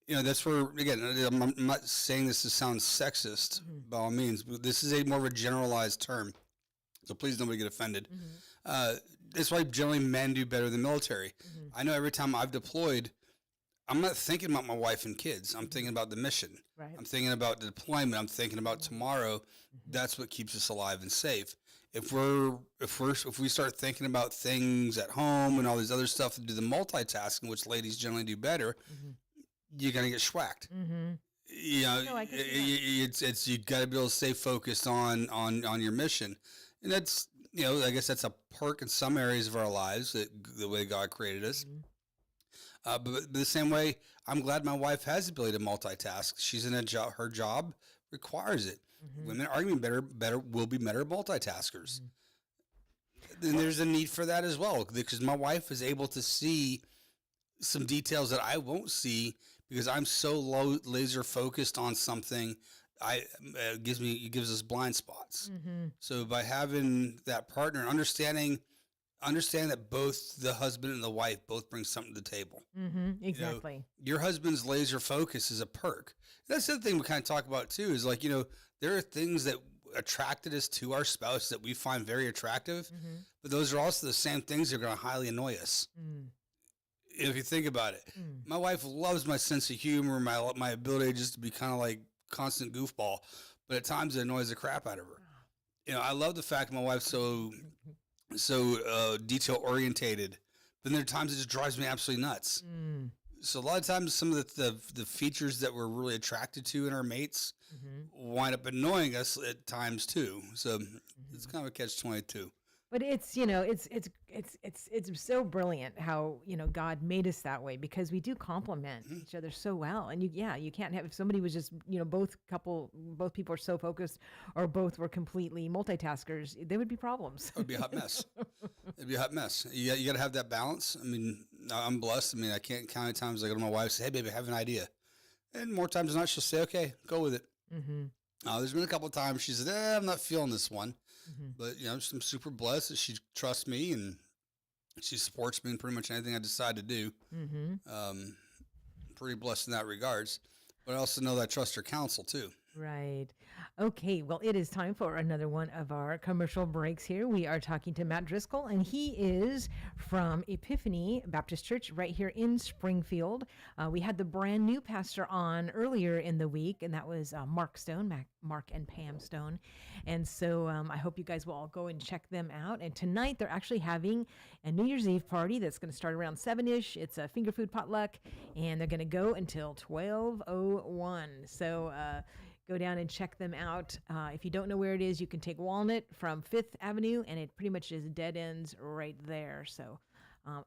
C: that's where, again, I'm not saying this to sound sexist by all means, but this is a more of a generalized term. So please nobody get offended. That's why generally men do better than military. I know every time I've deployed, I'm not thinking about my wife and kids. I'm thinking about the mission.
B: Right.
C: I'm thinking about the deployment. I'm thinking about tomorrow. That's what keeps us alive and safe. If we start thinking about things at home and all these other stuff and do the multitasking, which ladies generally do better, you're gonna get schwacked.
B: No, I can see that.
C: You got to be able to stay focused on your mission, and that's I guess that's a perk in some areas of our lives, that the way God created us. But the same way, I'm glad my wife has the ability to multitask. She's in a job; her job requires it. Women are going to be will be better multitaskers. Then there's a need for that as well, because my wife is able to see some details that I won't see because I'm so laser focused on something. It gives us blind spots. So by having that partner, understanding that both the husband and the wife both bring something to the table.
B: Exactly.
C: Your husband's laser focus is a perk. That's the other thing we kind of talk about too, is like, there are things that attracted us to our spouse that we find very attractive, but those are also the same things that are going to highly annoy us. If you think about it, my wife loves my sense of humor, my ability just to be kind of like constant goofball, but at times it annoys the crap out of her. I love the fact my wife's so detail orientated, but there are times it just drives me absolutely nuts. So a lot of times some of the features that we're really attracted to in our mates wind up annoying us at times too. So it's kind of a catch-22.
B: But it's so brilliant how God made us that way, because we do complement each other so well. And you can't have, if somebody was just both people are so focused or both were completely multitaskers, there would be problems.
C: It would be a hot mess. It'd be a hot mess. You got to have that balance. I mean, I'm blessed. I mean, I can't count the times I go to my wife and say, "Hey, baby, I have an idea," and more times than not, she'll say, "Okay, go with it." There's been a couple of times she said, "I'm not feeling this one." But I'm super blessed that she trusts me and she supports me in pretty much anything I decide to do. Pretty blessed in that regards. But I also know that I trust her counsel too.
B: Right. Okay. Well, it is time for another one of our commercial breaks here. We are talking to Matt Driscoll, and he is from Epiphany Baptist Church right here in Springfield. We had the brand new pastor on earlier in the week, and that was Mark and Pam Stone. And so I hope you guys will all go and check them out. And tonight they're actually having a New Year's Eve party that's going to start around 7-ish. It's a finger food potluck, and they're going to go until 12:01. So go down and check them out. If you don't know where it is, you can take Walnut from 5th Avenue, and it pretty much just dead ends right there. So,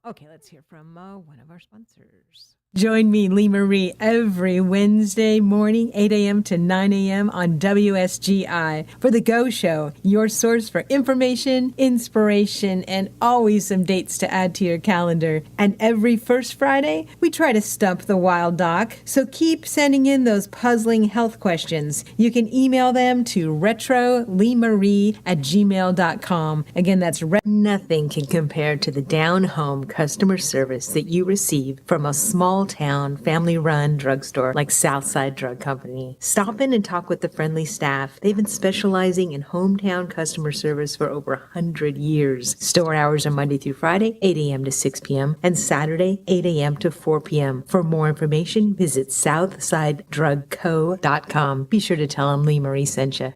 B: okay, let's hear from one of our sponsors. Join me, Lee Marie, every Wednesday morning, 8 a.m. to 9 a.m. on WSGI for The Go Show, your source for information, inspiration, and always some dates to add to your calendar. And every first Friday, we try to stump the wild doc, so keep sending in those puzzling health questions. You can email them to retroleemarie@gmail.com. Again, that's nothing can compare to the down-home customer service that you receive from a small-town, family-run drugstore like Southside Drug Company. Stop in and talk with the friendly staff. They've been specializing in hometown customer service for over 100 years. Store hours are Monday through Friday, 8 a.m. to 6 p.m., and Saturday, 8 a.m. to 4 p.m. For more information, visit southsidedrugco.com. Be sure to tell them Lee Marie sent you.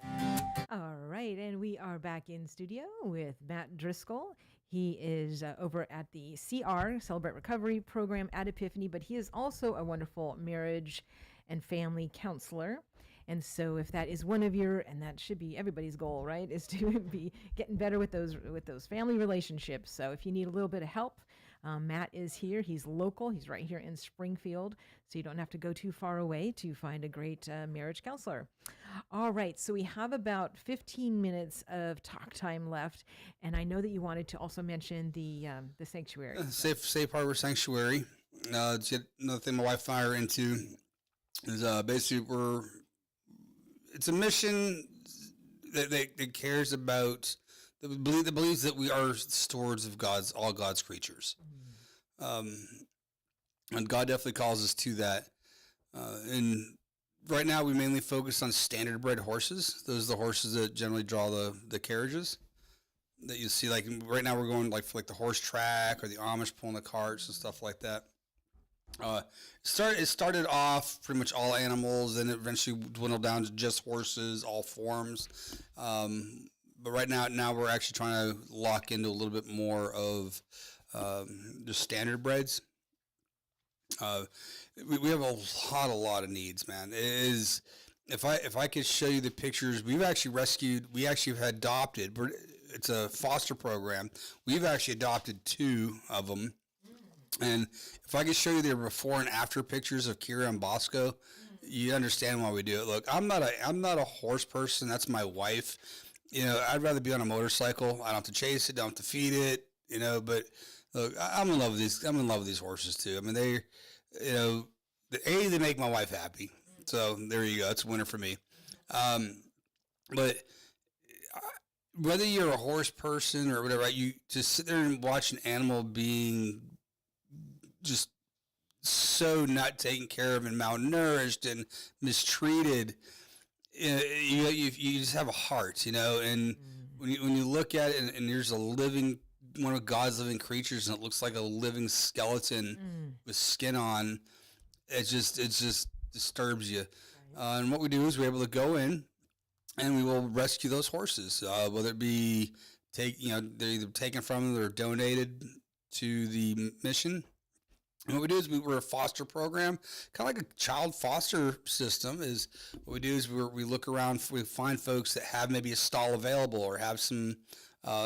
B: All right, and we are back in studio with Matt Driscoll. He is over at the CR, Celebrate Recovery program at Epiphany, but he is also a wonderful marriage and family counselor. And so if that is one of your, and that should be everybody's goal, right, is to be getting better with those family relationships. So if you need a little bit of help, Matt is here. He's local. He's right here in Springfield, so you don't have to go too far away to find a great marriage counselor. All right, so we have about 15 minutes of talk time left, and I know that you wanted to also mention the sanctuary.
C: Safe Harbor Sanctuary. Another thing my wife and I are into is basically it's a mission that cares about that believes that we are stewards of all God's creatures. And God definitely calls us to that. And right now we mainly focus on standard-bred horses. Those are the horses that generally draw the carriages that you see. Like right now we're going for the horse track or the Amish pulling the carts and stuff like that. It started off pretty much all animals, and it eventually dwindled down to just horses, all forms. But right now we're actually trying to lock into a little bit more of just standard breds. We have a lot of needs, man. It is, if I could show you the pictures, we actually have adopted. It's a foster program. We've actually adopted 2 of them. And if I could show you their before and after pictures of Kira and Bosco, you understand why we do it. Look, I'm not a horse person. That's my wife. I'd rather be on a motorcycle. I don't have to chase it, don't have to feed it, but look, I'm in love with these. I'm in love with these horses too. I mean, they make my wife happy. So there you go. It's a winner for me. But whether you're a horse person or whatever, right, you just sit there and watch an animal being just so not taken care of and malnourished and mistreated. You just have a heart, and when you look at it and there's one of God's living creatures and it looks like a living skeleton with skin on, it just disturbs you. Right. And what we do is we're able to go in and we will rescue those horses, whether it be they're either taken from them or donated to the mission. And what we do is we're a foster program, kind of like a child foster system. Is what we do is we look around, we find folks that have maybe a stall available or have some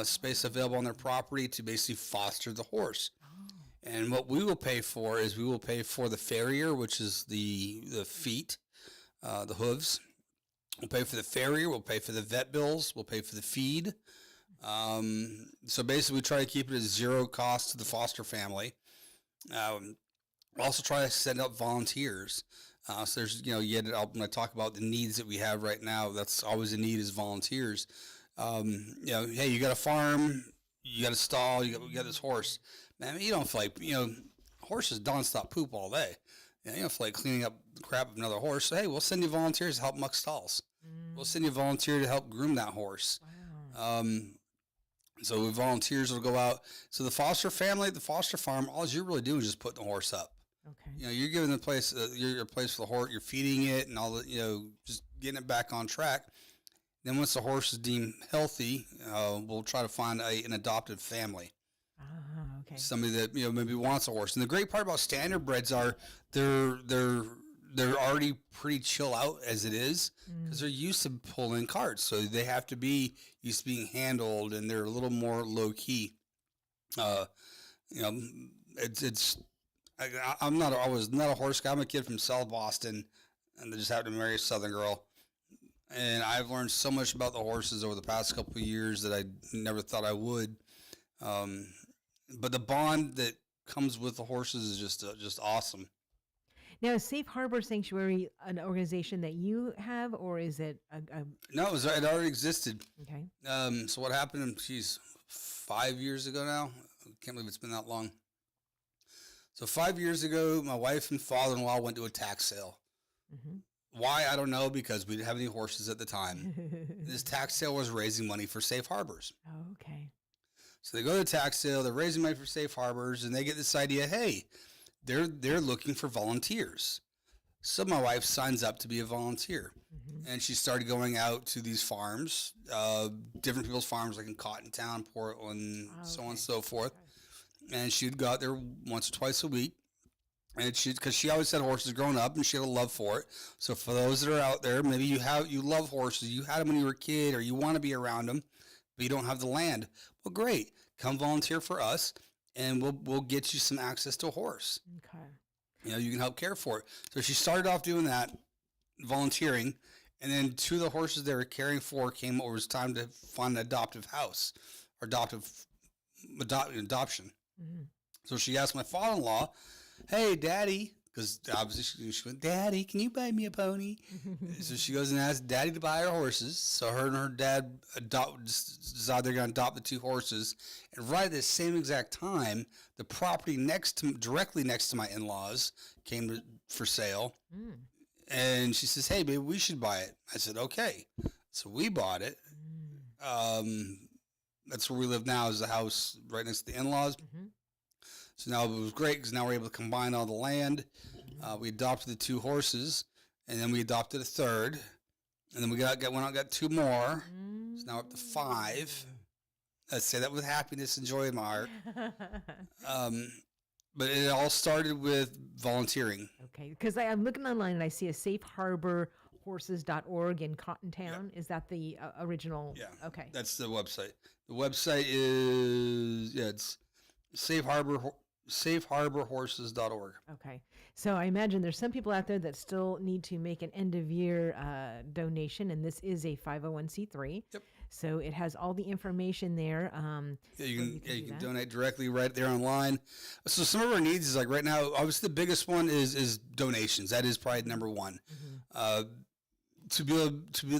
C: space available on their property to basically foster the horse. Oh. And what we will pay for is we will pay for the farrier, which is the feet, the hooves. We'll pay for the farrier. We'll pay for the vet bills. We'll pay for the feed. So basically, we try to keep it at zero cost to the foster family. We also try to send up volunteers. So there's, when I talk about the needs that we have right now, that's always a need is volunteers. Hey, you got a farm, you got a stall, you got this horse. Man, you don't feel like, horses don't stop poop all day. You don't feel like cleaning up the crap of another horse. So, hey, we'll send you volunteers to help muck stalls. We'll send you a volunteer to help groom that horse. Wow. So volunteers will go out. So the foster family, the foster farm, all you're really doing is just putting the horse up. Okay. You're giving the place, your place for the horse. You're feeding it and all the, just getting it back on track. Then once the horse is deemed healthy, we'll try to find an adopted family. Okay. Somebody that maybe wants a horse. And the great part about standard breds are they're already pretty chill out as it is because they're used to pulling carts. So they have to be used to being handled, and they're a little more low key. It's I was not a horse guy. I'm a kid from South Boston, and I just happened to marry a Southern girl. And I've learned so much about the horses over the past couple of years that I never thought I would. But the bond that comes with the horses is just awesome.
B: Now, is Safe Harbor Sanctuary an organization that you have, or is it a
C: No, it already existed.
B: okay?
C: So what happened? Geez, 5 years ago now. I can't believe it's been that long. So 5 years ago, my wife and father-in-law went to a tax sale.
B: Mm-hmm.
C: Why, I don't know, because we didn't have any horses at the time. This tax sale was raising money for safe harbors.
B: Oh, okay.
C: So they go to the tax sale, they're raising money for safe harbors, and they get this idea, hey, they're looking for volunteers. So my wife signs up to be a volunteer.
B: Mm-hmm.
C: And she started going out to these farms, different people's farms, like in Cottontown, Portland, so on and so forth. And she'd go out there once or twice a week. And because she always had horses growing up, and she had a love for it. So for those that are out there, maybe you love horses, you had them when you were a kid, or you want to be around them, but you don't have the land. Well, great, come volunteer for us, and we'll get you some access to a horse.
B: Okay.
C: You can help care for it. So she started off doing that, volunteering, and then two of the horses they were caring for came over. It was time to find an adoptive house, or adoption.
B: Mm-hmm.
C: So she asked my father-in-law, "Hey, Daddy," because obviously she went, "Daddy, can you buy me a pony?" So she goes and asks Daddy to buy her horses. So her and her dad decide they're going to adopt the two horses. And right at the same exact time, the property directly next to my in-laws came for sale.
B: Mm.
C: And she says, "Hey, baby, we should buy it." I said, "Okay." So we bought it. That's where we live now, is the house right next to the in-laws.
B: Mm-hmm.
C: So now it was great because now we're able to combine all the land. We adopted the two horses, and then we adopted a third, and then we went out and got two more. So now we're up to 5. I say that with happiness and joy in my heart. But it all started with volunteering.
B: Okay, because I'm looking online and I see a safeharborhorses.org in Cottontown. Is that the original?
C: Yeah.
B: Okay.
C: That's the website. The website is, it's safeharborhorses.org.
B: Okay. So I imagine there's some people out there that still need to make an end of year donation, and this is a 501c3.
C: Yep.
B: So it has all the information there.
C: You can donate directly right there online. So some of our needs is like right now, obviously the biggest one is donations. That is probably number one.
B: Mm-hmm.
C: To be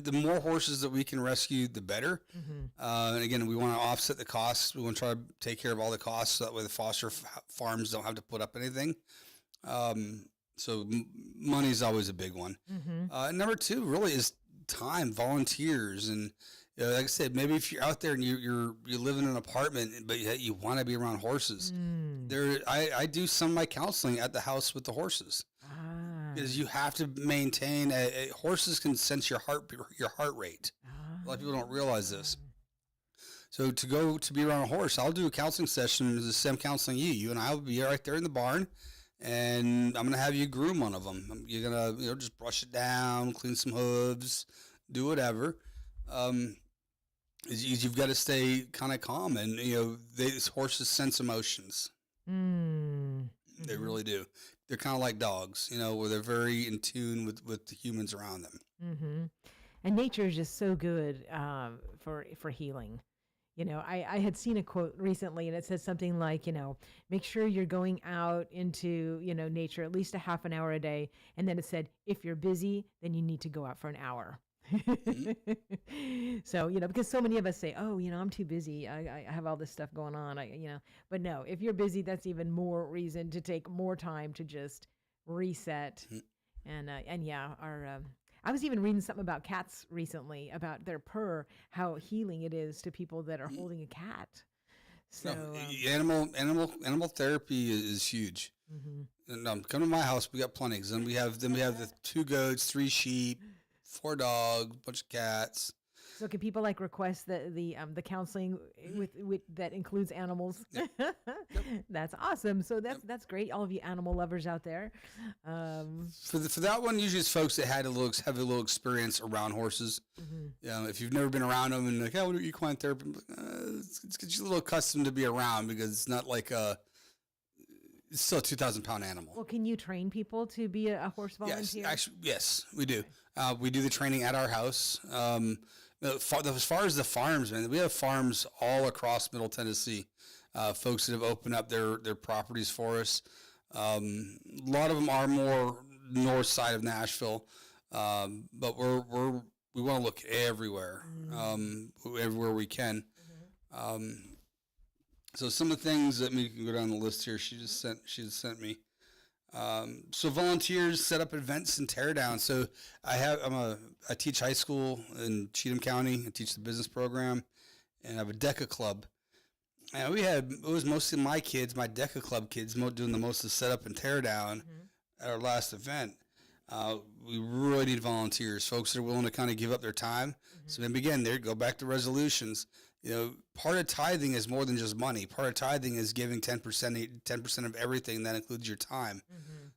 C: the more horses that we can rescue, the better.
B: Mm-hmm.
C: And again, we want to offset the costs. We want to try to take care of all the costs so that way the foster farms don't have to put up anything. So money is always a big one.
B: Mm-hmm.
C: And number 2 really is time, volunteers, and like I said, maybe if you're out there and you live in an apartment, but you want to be around horses. I do some of my counseling at the house with the horses. Because you have to maintain horses can sense your heart rate. A lot of people don't realize this. So to be around a horse, I'll do a counseling session the same counseling you and I will be right there in the barn, and I'm gonna have you groom one of them. You're gonna just brush it down, clean some hooves, do whatever. You've got to stay kind of calm, and these horses sense emotions. They really do. They're kind of like dogs, where they're very in tune with the humans around them.
B: Mm-hmm. And nature is just so good for healing. I had seen a quote recently, and it says something like, make sure you're going out into, nature at least a half an hour a day. And then it said, if you're busy, then you need to go out for an hour. So, because so many of us say, oh, I'm too busy. I have all this stuff going on. But no, if you're busy, that's even more reason to take more time to just reset. And yeah, I was even reading something about cats recently, about their purr, how healing it is to people that are holding a cat. So
C: animal therapy is huge. And come to my house, we got plenty. Then we have the 2 goats, 3 sheep, 4 dogs, bunch of cats.
B: So can people request the counseling with that includes animals?
C: Yep.
B: That's awesome. So that's great. All of you animal lovers out there.
C: For that one, usually it's folks that have a little experience around horses. If you've never been around them and I want to do equine therapy, it's get you a little accustomed to be around, because it's not like it's still a 2,000-pound animal.
B: Well, can you train people to be a horse volunteer?
C: Yes, actually, yes, we do. We do the training at our house. As far as the farms, man, we have farms all across Middle Tennessee. Folks that have opened up their properties for us. A lot of them are more north side of Nashville, but we want to look everywhere, everywhere we can. So some of the things that we can go down the list here. She just sent me. So volunteers set up events and tear down. So I teach high school in Cheatham County. I teach the business program, and I have a DECA club. And it was mostly my kids, my DECA club kids, doing the most of the setup and tear down at our last event. We really need volunteers, folks that are willing to kind of give up their time. So then again, go back to resolutions. Part of tithing is more than just money. Part of tithing is giving 10% of everything. That includes your time.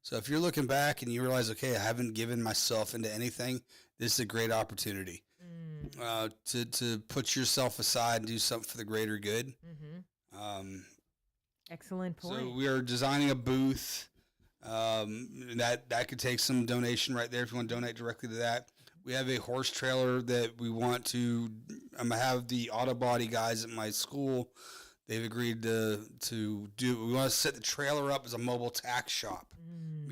C: So if you're looking back and you realize, okay, I haven't given myself into anything, this is a great opportunity to put yourself aside and do something for the greater good.
B: Excellent point.
C: So we are designing a booth. That could take some donation right there if you want to donate directly to that. We have a horse trailer that we want to have the auto body guys at my school. They've agreed to do. We want to set the trailer up as a mobile tack shop,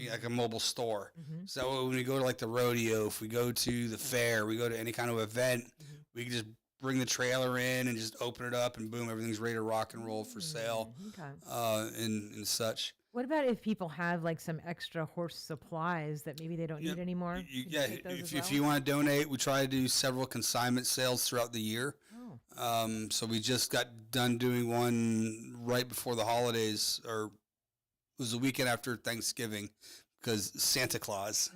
C: like a mobile store. So when we go to like the rodeo, if we go to the fair, we go to any kind of event, we can just bring the trailer in and just open it up, and boom, everything's ready to rock and roll for sale, and such.
B: What about if people have like some extra horse supplies that maybe they don't need anymore?
C: If you want to donate, we try to do several consignment sales throughout the year. So we just got done doing one right before the holidays, or it was the weekend after Thanksgiving, because Santa Claus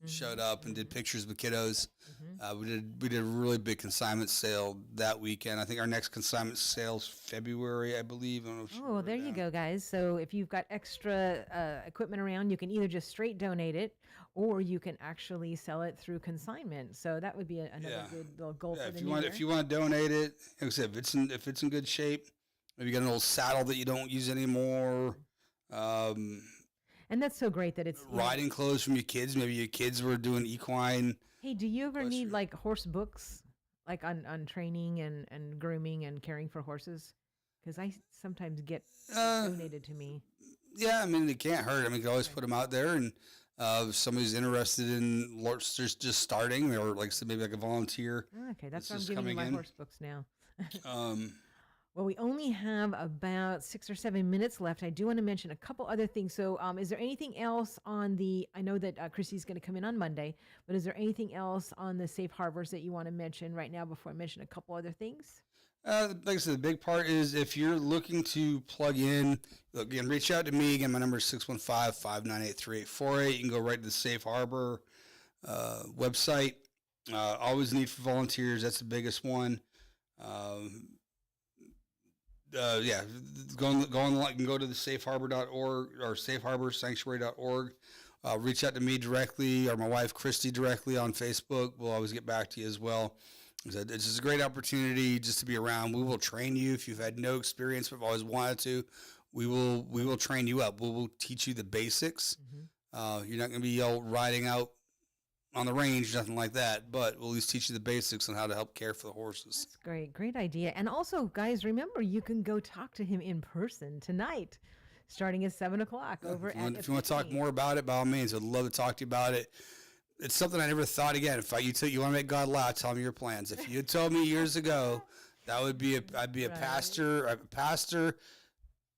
C: showed up and did pictures with kiddos. We did a really big consignment sale that weekend. I think our next consignment sale's February, I believe. I don't know if
B: Oh, there you go, guys. So if you've got extra equipment around, you can either just straight donate it, or you can actually sell it through consignment. So that would be another good little goal for the new year.
C: If you want to donate it, like I said, if it's in good shape, maybe you got an old saddle that you don't use anymore.
B: And that's so great that it's
C: riding clothes from your kids. Maybe your kids were doing equine.
B: Hey, do you ever need like horse books, like on training and grooming and caring for horses? Because I sometimes get donated to me.
C: Yeah, I mean, it can't hurt. I mean, you can always put them out there, and if somebody's interested in just starting, or like I said, maybe like a volunteer.
B: Okay, that's why I'm giving you my horse books now. Well, we only have about 6 or 7 minutes left. I do want to mention a couple other things. So is there anything else on I know that Chrissy's going to come in on Monday, but is there anything else on the safe harbors that you want to mention right now before I mention a couple other things?
C: Like I said, the big part is if you're looking to plug in, again, reach out to me. Again, my number is 615-598-3848. You can go right to the Safe Harbor website. Always need for volunteers. That's the biggest one. Go online. You can go to the safeharbor.org or safeharborsanctuary.org. Reach out to me directly or my wife Christy directly on Facebook. We'll always get back to you as well. It's just a great opportunity just to be around. We will train you if you've had no experience but have always wanted to. We will train you up. We will teach you the basics. You're not going to be riding out on the range, nothing like that, but we'll at least teach you the basics on how to help care for the horses.
B: That's great. Great idea. And also, guys, remember, you can go talk to him in person tonight, starting at 7 o'clock over at
C: If you want to talk more about it, by all means, I'd love to talk to you about it. It's something I never thought again. If you want to make God laugh, tell me your plans. If you had told me years ago that I'd be a pastor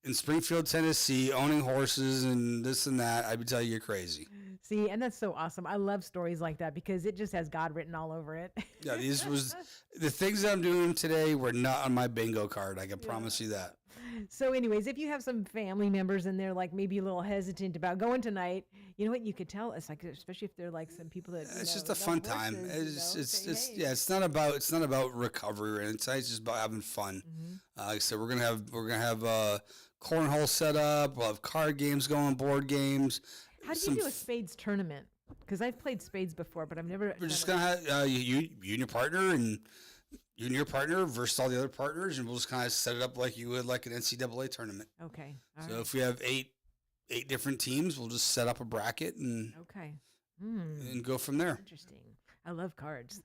C: in Springfield, Tennessee, owning horses and this and that, I would tell you you're crazy.
B: See, and that's so awesome. I love stories like that because it just has God written all over it.
C: Yeah, the things that I'm doing today were not on my bingo card. I can promise you that.
B: So anyways, if you have some family members and they're like maybe a little hesitant about going tonight, you know what, you could tell us, like, especially if they're like some people that
C: it's just a fun time. It's not about recovery or anything. It's just about having fun. Like I said, we're gonna have cornhole set up. We'll have card games going, board games.
B: How do you do a spades tournament? Because I've played spades before, but I've never.
C: We're just gonna have you and your partner, and you and your partner versus all the other partners, and we'll just kind of set it up like you would like an NCAA tournament.
B: Okay.
C: So if we have eight 8 different teams. We'll just set up a bracket and
B: Okay.
C: go from there.
B: Interesting. I love cards.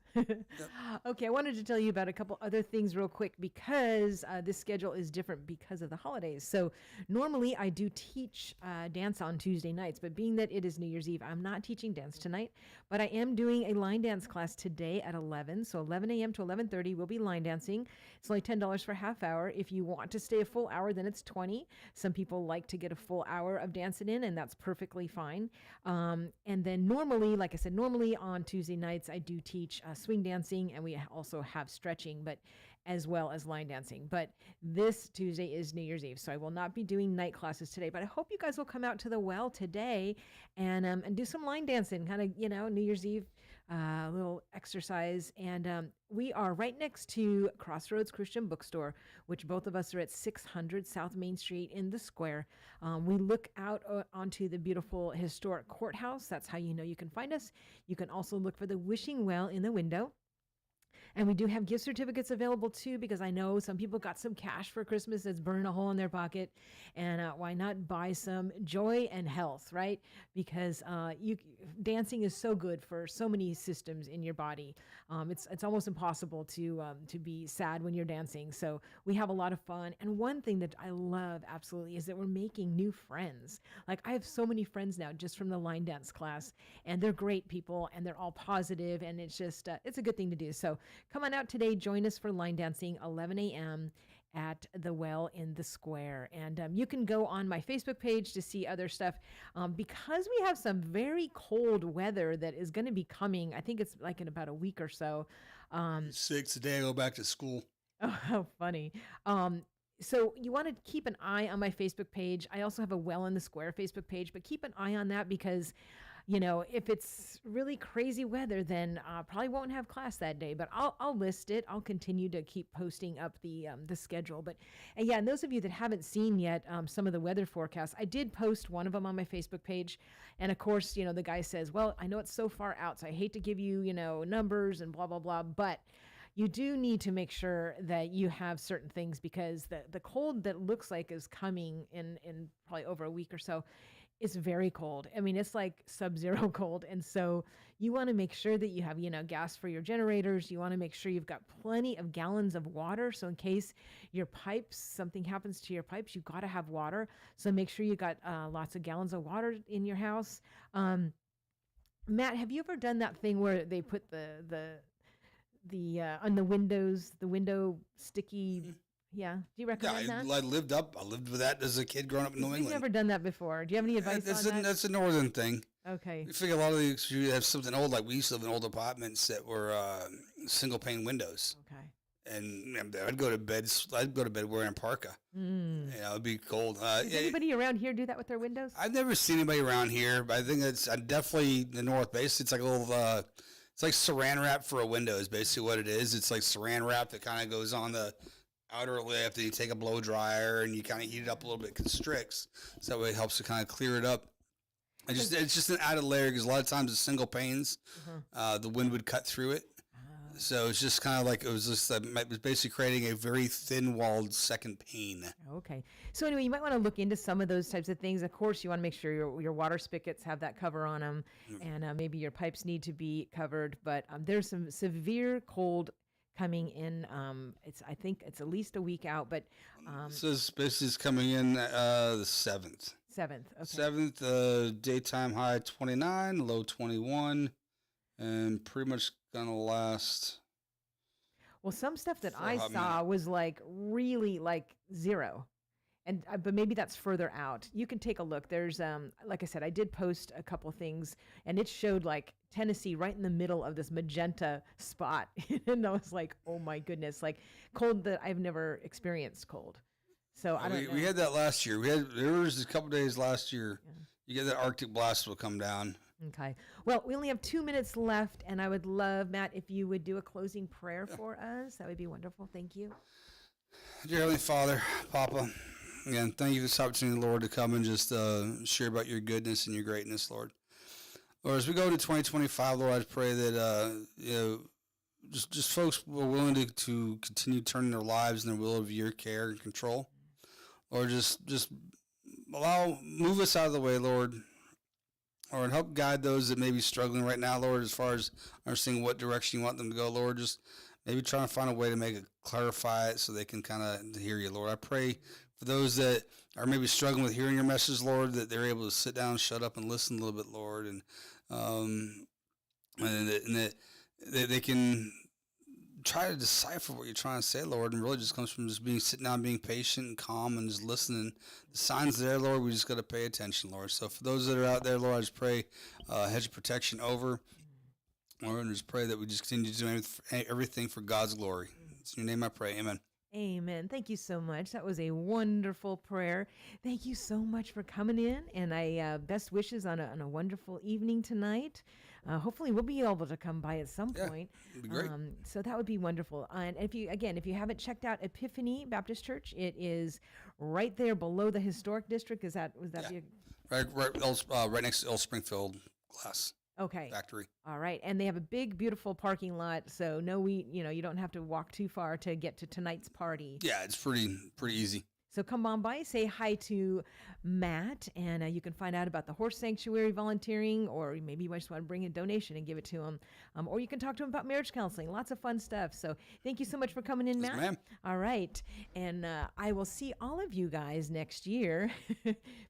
B: Okay, I wanted to tell you about a couple other things real quick because this schedule is different because of the holidays. So normally I do teach dance on Tuesday nights, but being that it is New Year's Eve, I'm not teaching dance tonight, but I am doing a line dance class today at 11. So 11 a.m. to 11:30 we'll be line dancing. It's only $10 for a half hour. If you want to stay a full hour, then it's 20. Some people like to get a full hour of dancing in, and that's perfectly fine. And then normally, like I said, normally on Tuesday nights, I do teach swing dancing, and we also have stretching, but as well as line dancing. But this Tuesday is New Year's Eve, so I will not be doing night classes today. But I hope you guys will come out to the well today and do some line dancing, kind of, New Year's Eve little exercise. And we are right next to Crossroads Christian Bookstore, which both of us are at 600 South Main Street in the square. We look out onto the beautiful historic courthouse. That's how you know you can find us. You can also look for the wishing well in the window. And we do have gift certificates available too, because I know some people got some cash for Christmas that's burning a hole in their pocket. And why not buy some joy and health, right? Because dancing is so good for so many systems in your body. It's almost impossible to be sad when you're dancing. So we have a lot of fun. And one thing that I love absolutely is that we're making new friends. Like I have so many friends now just from the line dance class, and they're great people, and they're all positive, and it's just it's a good thing to do. So come on out today. Join us for line dancing, 11 a.m. at the well in the square. And you can go on my Facebook page to see other stuff. Because we have some very cold weather that is going to be coming. I think it's like in about a week or so.
C: 6 today, I go back to school.
B: Oh, how funny. So you want to keep an eye on my Facebook page. I also have a Well in the Square Facebook page, but keep an eye on that because if it's really crazy weather, then probably won't have class that day. But I'll list it. I'll continue to keep posting up the schedule. And those of you that haven't seen yet some of the weather forecasts, I did post one of them on my Facebook page. And of course, the guy says, well, I know it's so far out, so I hate to give you, numbers and blah, blah, blah. But you do need to make sure that you have certain things because the cold that looks like is coming in probably over a week or so. It's very cold. I mean, it's like sub-zero cold. And so you want to make sure that you have, gas for your generators. You want to make sure you've got plenty of gallons of water. So in case your pipes, something happens to your pipes, you've got to have water. So make sure you got lots of gallons of water in your house. Matt, have you ever done that thing where they put the on the windows, the window sticky? Yeah. Do you recommend that?
C: I lived with that as a kid growing up in New England.
B: You've never done that before. Do you have any advice on that?
C: That's a northern thing.
B: Okay.
C: I figure a lot of these, you have something old, like we used to live in old apartments that were single pane windows.
B: Okay.
C: And I'd go to bed wearing a parka. It'd be cold.
B: Does anybody around here do that with their windows?
C: I've never seen anybody around here, but I think it's definitely the North Base. It's like a little, it's like saran wrap for a window is basically what it is. It's like saran wrap that kind of goes on the outer lip, then you take a blow dryer and you kind of heat it up a little bit, constricts, so that way it helps to kind of clear it up. It's just an added layer because a lot of times it's single panes, the wind would cut through it, so it's just kind of like it was basically creating a very thin walled second pane.
B: Okay, so anyway, you might want to look into some of those types of things. Of course, you want to make sure your water spigots have that cover on them, and maybe your pipes need to be covered. But there's some severe cold coming in. I think it's at least a week out, but
C: this is coming in the 7th.
B: 7th. Okay.
C: 7th, daytime high 29, low 21, and pretty much gonna last.
B: Well, some stuff that I saw was like really like 0. And but maybe that's further out. You can take a look. There's like I said, I did post a couple things, and it showed like Tennessee right in the middle of this magenta spot, and I was like, oh my goodness, like cold that I've never experienced cold. So I don't know.
C: We had that last year. There was a couple days last year. Yeah. You get that Arctic blast will come down.
B: Okay. Well, we only have 2 minutes left, and I would love, Matt, if you would do a closing prayer for us. That would be wonderful. Thank you.
C: Dear Heavenly Father, Papa. Again, thank you for this opportunity, Lord, to come and just share about your goodness and your greatness, Lord. Lord, as we go to 2025, Lord, I pray that just folks were willing to continue turning their lives in the will of your care and control. Lord, just move us out of the way, Lord, or help guide those that may be struggling right now, Lord, as far as understanding what direction you want them to go, Lord. Just maybe trying to find a way to make it, clarify it so they can kind of hear you, Lord. I pray for those that are maybe struggling with hearing your message, Lord, that they're able to sit down, shut up, and listen a little bit, Lord, and that they can try to decipher what you're trying to say, Lord, and really just comes from just being sitting down, being patient and calm, and just listening. The signs there, Lord, we just got to pay attention, Lord. So for those that are out there, Lord, I just pray hedge of protection over, Lord, and just pray that we just continue to do everything for God's glory. It's in your name I pray. Amen.
B: Amen. Thank you so much. That was a wonderful prayer. Thank you so much for coming in, and I best wishes on a wonderful evening tonight. Hopefully, we'll be able to come by at some point.
C: It'd be great.
B: So that would be wonderful. And if you haven't checked out Epiphany Baptist Church, it is right there below the historic district. Was that
C: Right next to Old Springfield Glass
B: okay?
C: Factory.
B: All right, and they have a big, beautiful parking lot. So you don't have to walk too far to get to tonight's party.
C: Yeah, it's pretty easy.
B: So come on by, say hi to Matt, and you can find out about the horse sanctuary volunteering, or maybe you just want to bring a donation and give it to him. Or you can talk to him about marriage counseling. Lots of fun stuff. So thank you so much for coming in,
C: Yes,
B: Matt.
C: ma'am.
B: All right. And I will see all of you guys next year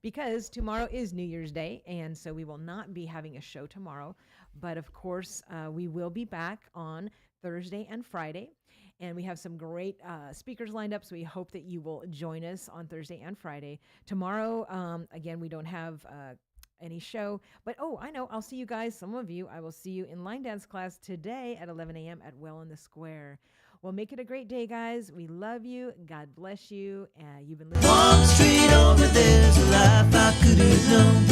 B: because tomorrow is New Year's Day, and so we will not be having a show tomorrow. But, of course, we will be back on Thursday and Friday. And we have some great speakers lined up, so we hope that you will join us on Thursday and Friday. Tomorrow, again, we don't have any show. But, I know, I'll see you guys, some of you, I will see you in line dance class today at 11 a.m. at Well in the Square. Well, make it a great day, guys. We love you. God bless you. You've been listening.
A: Walk straight over, there's a life I could have known.